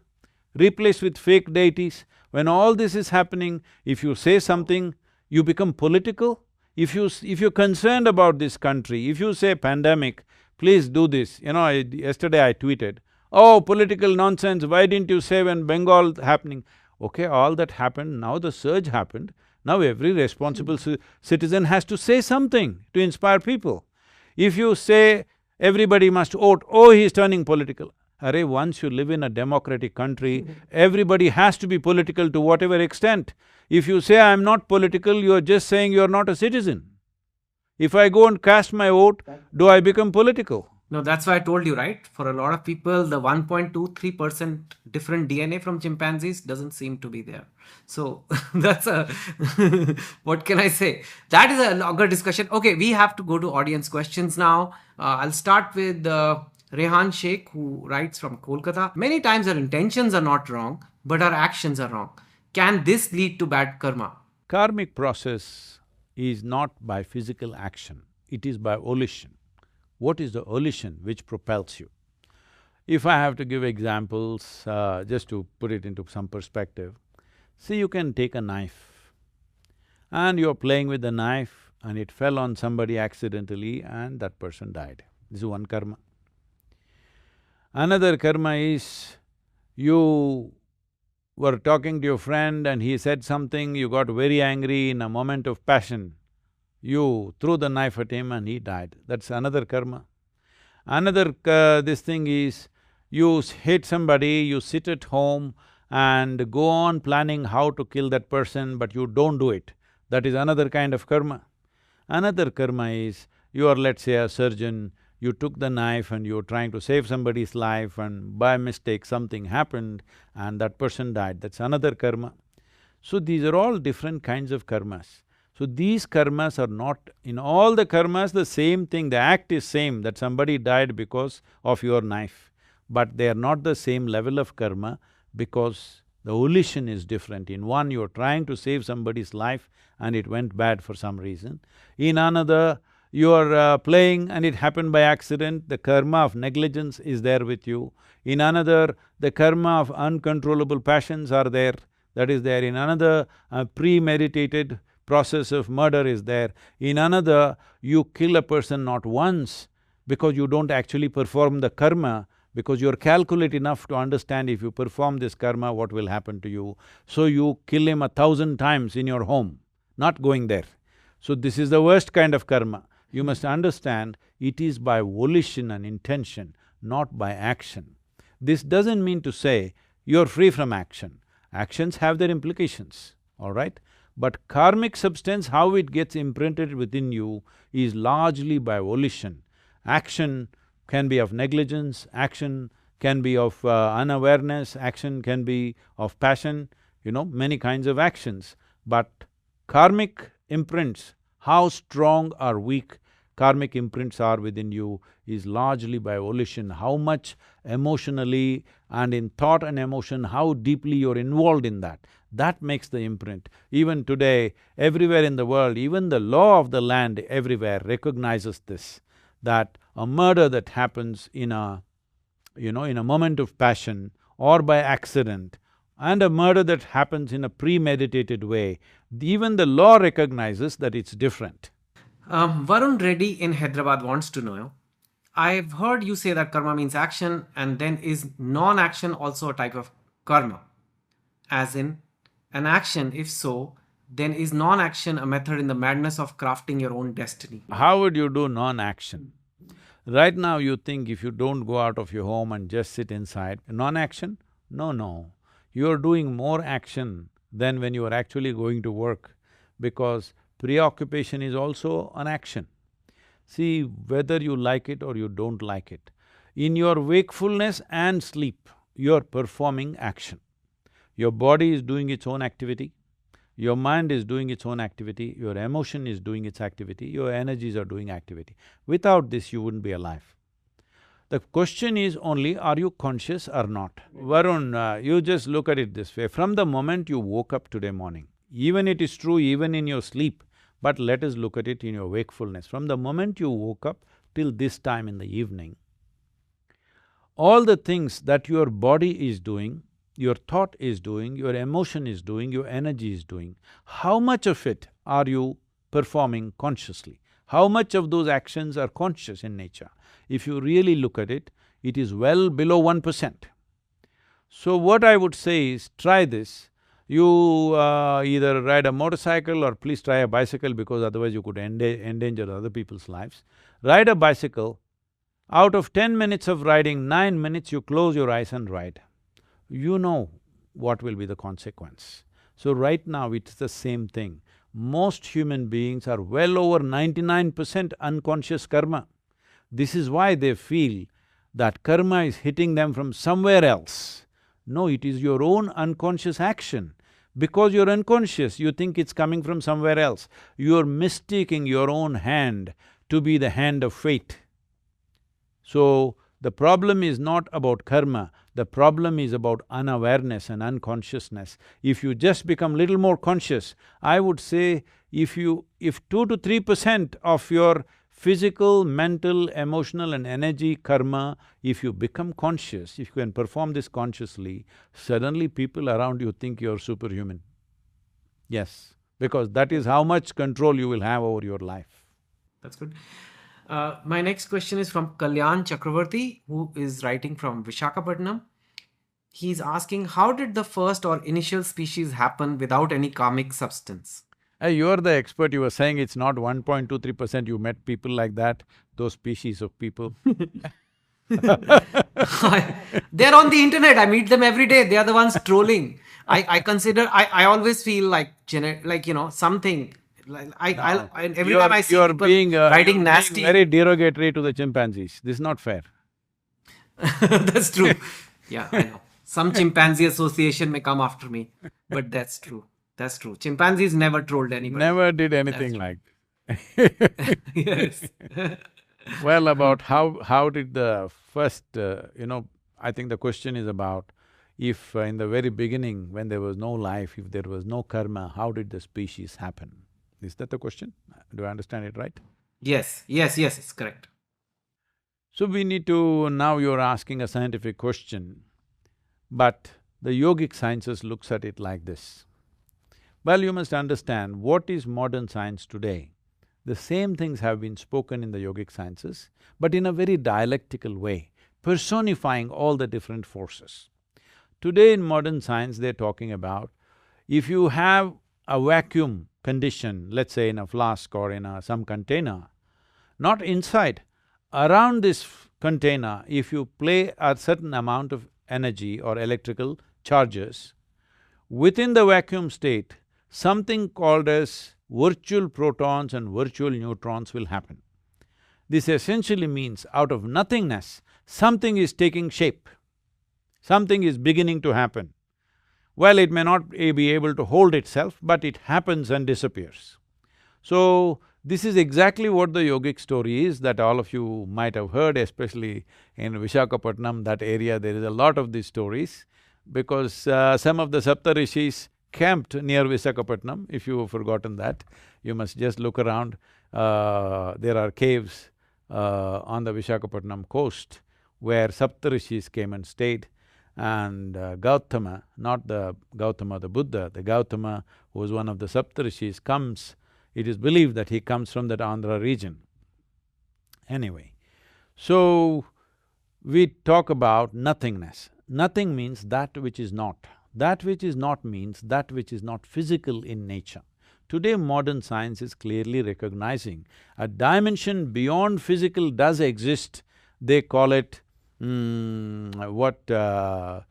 replaced with fake deities. When all this is happening, if you say something, you become political. If you're concerned about this country, if you say pandemic, please do this. Yesterday I tweeted, "Oh, political nonsense, why didn't you say when Bengal happening?" Okay, all that happened, now the surge happened, now every responsible citizen has to say something to inspire people. If you say everybody must vote, oh, he's turning political. Array, once you live in a democratic country, everybody has to be political to whatever extent. If you say, I'm not political, you're just saying you're not a citizen. If I go and cast my vote, do I become political? No, that's why I told you, right? For a lot of people, the 1.23% different DNA from chimpanzees doesn't seem to be there. So that's a… what can I say? That is a longer discussion. Okay, we have to go to audience questions now. I'll start with Rehan Sheikh, who writes from Kolkata. Many times our intentions are not wrong, but our actions are wrong. Can this lead to bad karma? Karmic process is not by physical action, it is by volition. What is the volition which propels you? If I have to give examples, just to put it into some perspective, see, you can take a knife and you're playing with the knife and it fell on somebody accidentally and that person died. This is one karma. Another karma is you were talking to your friend and he said something, you got very angry in a moment of passion. You threw the knife at him and he died, that's another karma. Another this thing is, you hate somebody, you sit at home and go on planning how to kill that person but you don't do it, that is another kind of karma. Another karma is, you are, let's say, a surgeon, you took the knife and you're trying to save somebody's life and by mistake something happened and that person died, that's another karma. So these are all different kinds of karmas. So these karmas are not… in all the karmas the same thing, the act is same, that somebody died because of your knife. But they are not the same level of karma because the volition is different. In one you're trying to save somebody's life and it went bad for some reason. In another, you're playing and it happened by accident, the karma of negligence is there with you. In another, the karma of uncontrollable passions are there, that is there. In another, premeditated process of murder is there. In another, you kill a person not once because you don't actually perform the karma, because you're calculate enough to understand if you perform this karma, what will happen to you. So you kill him 1,000 times in your home, not going there. So this is the worst kind of karma. You must understand it is by volition and intention, not by action. This doesn't mean to say you're free from action. Actions have their implications, all right? But karmic substance, how it gets imprinted within you is largely by volition. Action can be of negligence, action can be of unawareness, action can be of passion, many kinds of actions. But karmic imprints, how strong or weak karmic imprints are within you is largely by volition. How much emotionally and in thought and emotion, how deeply you're involved in that makes the imprint. Even today, everywhere in the world, even the law of the land everywhere recognizes this, that a murder that happens in a moment of passion or by accident and a murder that happens in a premeditated way, even the law recognizes that it's different. Varun Reddy in Hyderabad wants to know, I've heard you say that karma means action, and then is non-action also a type of karma? As in, an action, if so, then is non-action a method in the madness of crafting your own destiny? How would you do non-action? Right now you think if you don't go out of your home and just sit inside, non-action? No. You're doing more action than when you are actually going to work, because preoccupation is also an action. See, whether you like it or you don't like it, in your wakefulness and sleep, you're performing action. Your body is doing its own activity, your mind is doing its own activity, your emotion is doing its activity, your energies are doing activity. Without this, you wouldn't be alive. The question is only, are you conscious or not? Varun, you just look at it this way, from the moment you woke up today morning, Even it is true even in your sleep, but let us look at it in your wakefulness. From the moment you woke up till this time in the evening, all the things that your body is doing, your thought is doing, your emotion is doing, your energy is doing, how much of it are you performing consciously? How much of those actions are conscious in nature? If you really look at it, it is well below 1%. So what I would say is, try this. You either ride a motorcycle or please try a bicycle, because otherwise you could endanger other people's lives. Ride a bicycle, out of 10 minutes of riding, 9 minutes you close your eyes and ride. You know what will be the consequence. So right now it's the same thing. Most human beings are well over 99% unconscious karma. This is why they feel that karma is hitting them from somewhere else. No, it is your own unconscious action. Because you're unconscious, you think it's coming from somewhere else. You're mistaking your own hand to be the hand of fate. So, the problem is not about karma, the problem is about unawareness and unconsciousness. If you just become little more conscious, I would say if 2 to 3% of your physical, mental, emotional and energy karma, if you become conscious, if you can perform this consciously, suddenly people around you think you're superhuman. Yes, because that is how much control you will have over your life. That's good. My next question is from Kalyan Chakravarti, who is writing from Vishakhapatnam. He's asking, how did the first or initial species happen without any karmic substance? Hey, you are the expert, you were saying it's not 1.23%, you met people like that, those species of people. They're on the internet, I meet them every day, they are the ones trolling. I always feel like, something, every time I see people writing nasty… very derogatory to the chimpanzees, this is not fair. That's true. Yeah, I know. Some chimpanzee association may come after me, but that's true. That's true. Chimpanzees never trolled anybody. Never did anything like Yes. Well, about how did the first, I think the question is about if in the very beginning, when there was no life, if there was no karma, how did the species happen? Is that the question? Do I understand it right? Yes, it's correct. So we need to… now you're asking a scientific question, but the yogic sciences looks at it like this. Well, you must understand what is modern science today. The same things have been spoken in the yogic sciences, but in a very dialectical way, personifying all the different forces. Today in modern science, they're talking about if you have a vacuum condition, let's say in a flask or in some container, not inside, around this container, if you play a certain amount of energy or electrical charges, within the vacuum state, something called as virtual protons and virtual neutrons will happen. This essentially means out of nothingness, something is taking shape, something is beginning to happen. Well, it may not be able to hold itself, but it happens and disappears. So, this is exactly what the yogic story is that all of you might have heard, especially in Vishakhapatnam, that area, there is a lot of these stories, because some of the Saptarishis camped near Vishakhapatnam. If you have forgotten that, you must just look around. There are caves on the Vishakhapatnam coast where Saptarishis came and stayed, and Gautama, not the Gautama the Buddha, the Gautama who was one of the Saptarishis comes, it is believed that he comes from that Andhra region. Anyway, so we talk about nothingness. Nothing means that which is not. That which is not means that which is not physical in nature. Today modern science is clearly recognizing a dimension beyond physical does exist. They call it the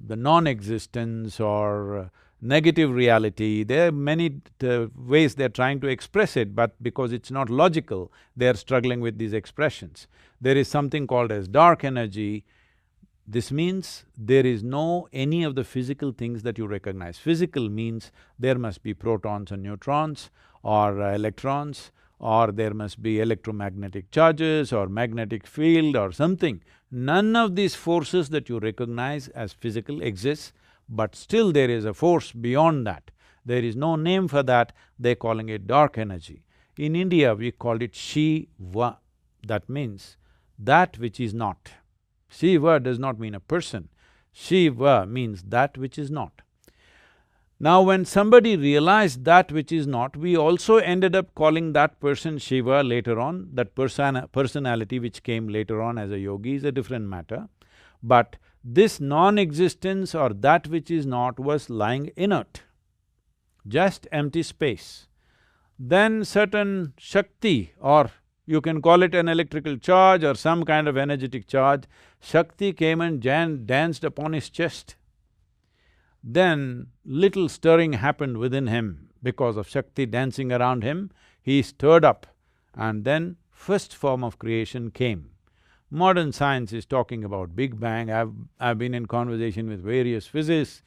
non-existence or negative reality. There are many ways they're trying to express it, but because it's not logical, they're struggling with these expressions. There is something called as dark energy. This means there is no any of the physical things that you recognize. Physical means there must be protons and neutrons or electrons, or there must be electromagnetic charges or magnetic field or something. None of these forces that you recognize as physical exists, but still there is a force beyond that. There is no name for that, they're calling it dark energy. In India, we called it Shiva. That means that which is not. Shiva does not mean a person. Shiva means that which is not. Now when somebody realized that which is not, we also ended up calling that person Shiva later on. That personality which came later on as a yogi is a different matter. But this non-existence or that which is not was lying inert, just empty space. Then certain Shakti, or you can call it an electrical charge or some kind of energetic charge, Shakti came and danced upon his chest. Then little stirring happened within him because of Shakti dancing around him. He stirred up and then first form of creation came. Modern science is talking about Big Bang. I've been in conversation with various physicists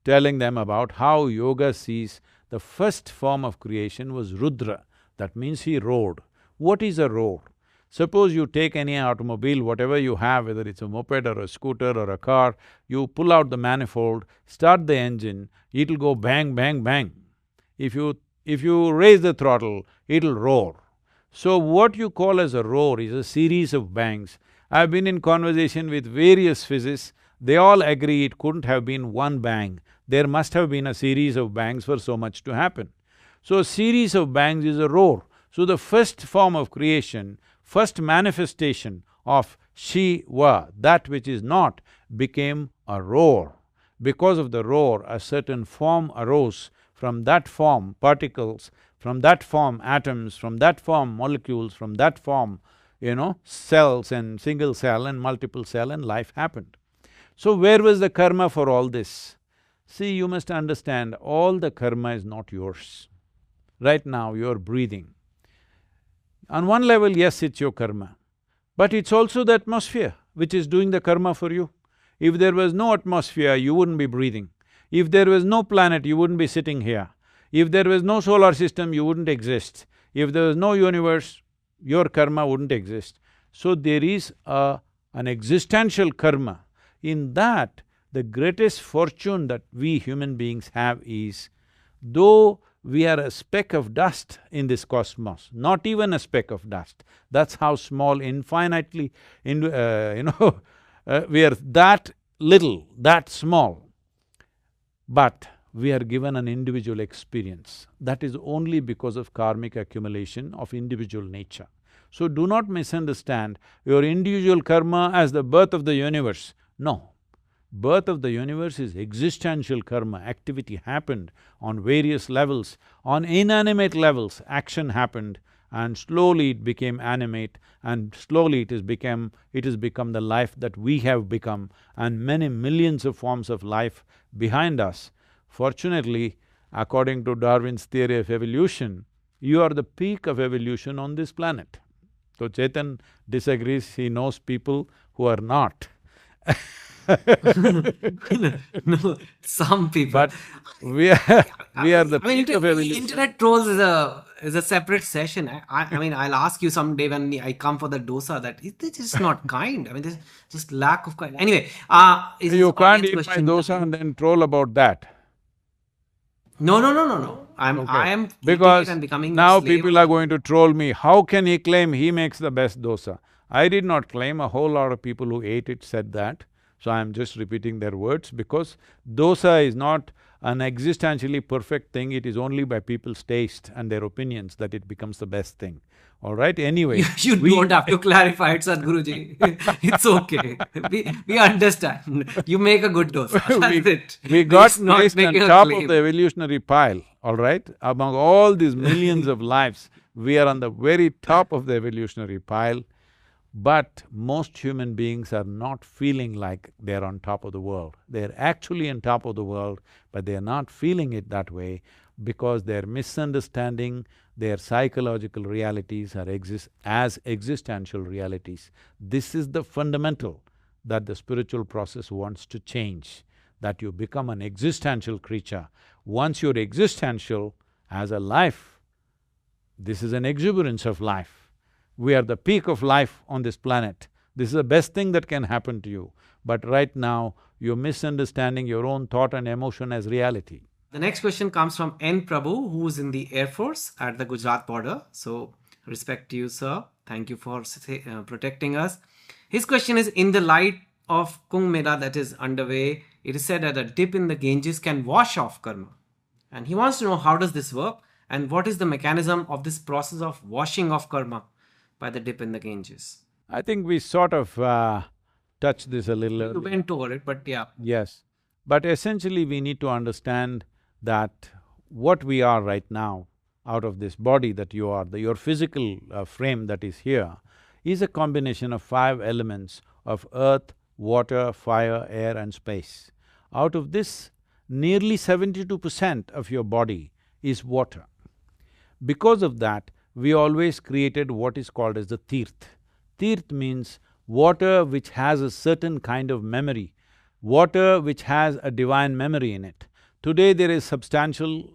telling them about how yoga sees the first form of creation was Rudra. That means he roared. What is a roar? Suppose you take any automobile, whatever you have, whether it's a moped or a scooter or a car, you pull out the manifold, start the engine, it'll go bang, bang, bang. If you raise the throttle, it'll roar. So what you call as a roar is a series of bangs. I've been in conversation with various physicists, they all agree it couldn't have been one bang. There must have been a series of bangs for so much to happen. So a series of bangs is a roar. So the first form of creation, first manifestation of Shiva, that which is not, became a roar. Because of the roar, a certain form arose. From that form, particles, from that form, atoms, from that form, molecules, from that form, cells and single cell and multiple cell, and life happened. So where was the karma for all this? See, you must understand, all the karma is not yours. Right now, you're breathing. On one level, yes, it's your karma, but it's also the atmosphere which is doing the karma for you. If there was no atmosphere, you wouldn't be breathing. If there was no planet, you wouldn't be sitting here. If there was no solar system, you wouldn't exist. If there was no universe, your karma wouldn't exist. So there is an existential karma. In that, the greatest fortune that we human beings have is, though we are a speck of dust in this cosmos, not even a speck of dust. That's how small, infinitely, we are that little, that small. But we are given an individual experience. That is only because of karmic accumulation of individual nature. So do not misunderstand your individual karma as the birth of the universe. No. Birth of the universe is existential karma. Activity happened on various levels. On inanimate levels, action happened, and slowly it became animate, and slowly it has become the life that we have become, and many millions of forms of life behind us. Fortunately, according to Darwin's theory of evolution, you are the peak of evolution on this planet. So Chetan disagrees, he knows people who are not. No, some people. But we are the peak of evolution. Internet trolls is a separate session. I mean, I'll ask you someday when I come for the dosa that it's just not kind. I mean, there's just lack of kind. Anyway, You can't eat my dosa and then troll about that. No. I am Because eating it and becoming now a slave. people are going to troll me, how can he claim he makes the best dosa? I did not claim, a whole lot of people who ate it said that. So I am just repeating their words, because dosa is not an existentially perfect thing, it is only by people's taste and their opinions that it becomes the best thing. All right, anyway… You don't have to clarify it, Sadhguruji. It's okay. We understand. You make a good dosa, that's it. We got It's not placed on making a top claim. of the evolutionary pile, all right? Among all these millions of lives, we are on the very top of the evolutionary pile. But most human beings are not feeling like they're on top of the world. They're actually on top of the world, but they're not feeling it that way because they're misunderstanding their psychological realities as existential realities. This is the fundamental that the spiritual process wants to change, that you become an existential creature. Once you're existential as a life, this is an exuberance of life. We are the peak of life on this planet. This is the best thing that can happen to you. But right now, you're misunderstanding your own thought and emotion as reality. The next question comes from N. Prabhu, who is in the Air Force at the Gujarat border. So, respect to you, sir. Thank you for protecting us. His question is: in the light of Kumbh Mela that is underway, it is said that a dip in the Ganges can wash off karma. And he wants to know how does this work and what is the mechanism of this process of washing off karma by the dip in the Ganges. I think we sort of touched this a little You earlier. went over it, but yeah. Yes, but essentially we need to understand that what we are right now, out of this body that you are, your physical frame that is here, is a combination of five elements of earth, water, fire, air and space. Out of this, nearly 72% of your body is water. Because of that, we always created what is called as the tirth. Tirth means water which has a certain kind of memory, water which has a divine memory in it. Today there is substantial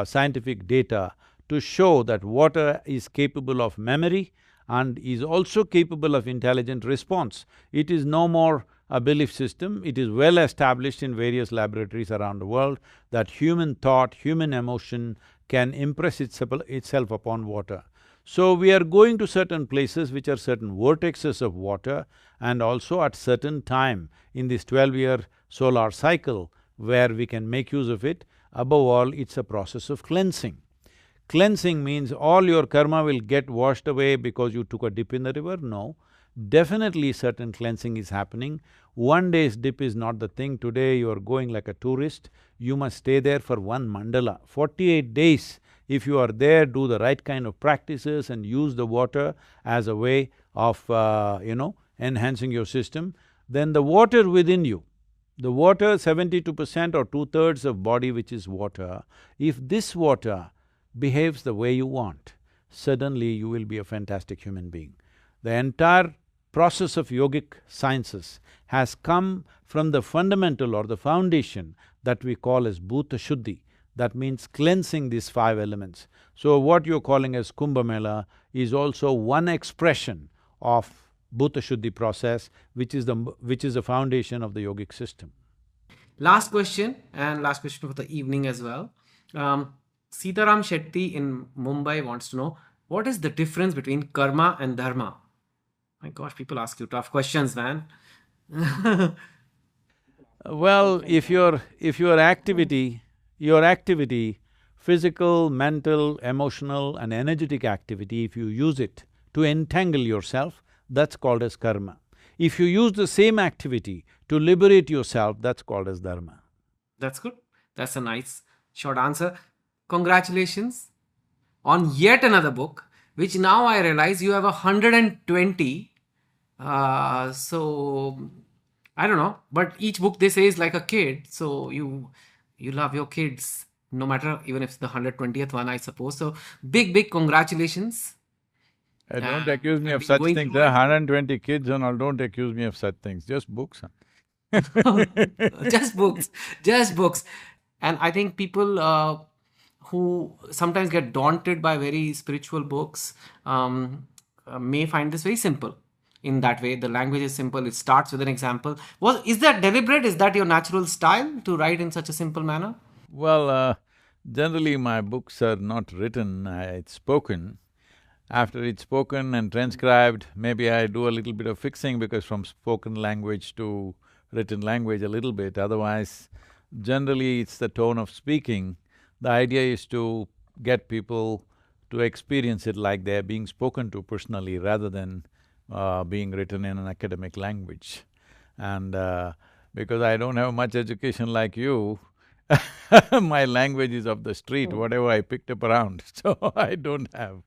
scientific data to show that water is capable of memory and is also capable of intelligent response. It is no more a belief system, it is well established in various laboratories around the world that human thought, human emotion can impress itself upon water. So we are going to certain places which are certain vortexes of water, and also at certain time in this 12-year solar cycle where we can make use of it. Above all, it's a process of cleansing. Cleansing means all your karma will get washed away because you took a dip in the river? No. Definitely certain cleansing is happening. One day's dip is not the thing. Today you are going like a tourist, you must stay there for one mandala. 48 days, if you are there, do the right kind of practices and use the water as a way of, enhancing your system, then the water within you, the water, 72% or two-thirds of body which is water, if this water behaves the way you want, suddenly you will be a fantastic human being. The entire process of yogic sciences has come from the fundamental or the foundation that we call as Bhuta Shuddhi. That means cleansing these five elements. So what you're calling as Kumbh Mela is also one expression of Bhuta Shuddhi process, which is the foundation of the yogic system. Last question, and last question for the evening as well. Sitaram Shetty in Mumbai wants to know, what is the difference between karma and dharma? My gosh, people ask you tough questions, man. Well, if your activity, physical, mental, emotional and energetic activity, if you use it to entangle yourself, that's called as karma. If you use the same activity to liberate yourself, that's called as dharma. That's good. That's a nice short answer. Congratulations on yet another book, which now I realize you have 120. So I don't know, but each book they say is like a kid. So you love your kids, no matter even if it's the 120th one, I suppose. So big congratulations. Don't accuse me I've of been such going things. through There are it. 120 kids and all, don't accuse me of such things, just books. Just books, just books. And I think people who sometimes get daunted by very spiritual books may find this very simple. In that way, the language is simple. It starts with an example. Is that deliberate? Is that your natural style to write in such a simple manner? Well, generally my books are not written, it's spoken. After it's spoken and transcribed, maybe I do a little bit of fixing because from spoken language to written language a little bit, otherwise generally it's the tone of speaking. The idea is to get people to experience it like they're being spoken to personally rather than being written in an academic language. And because I don't have much education like you, my language is of the street, whatever I picked up around, so I don't have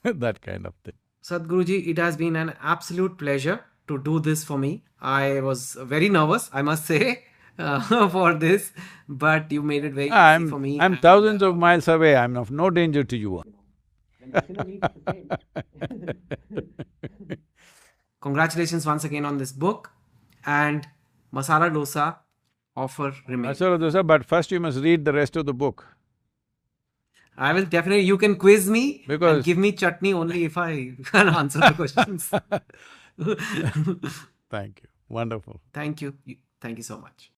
that kind of thing. Sadhguruji, it has been an absolute pleasure to do this for me. I was very nervous, I must say, for this, but you made it very easy for me. I'm thousands of miles away, I'm of no danger to you. Congratulations once again on this book, and masala dosa offer remains. Masala dosa, but first you must read the rest of the book. I will definitely, you can quiz me Because and give me chutney only if I can answer the questions. Thank you, wonderful. Thank you. Thank you so much.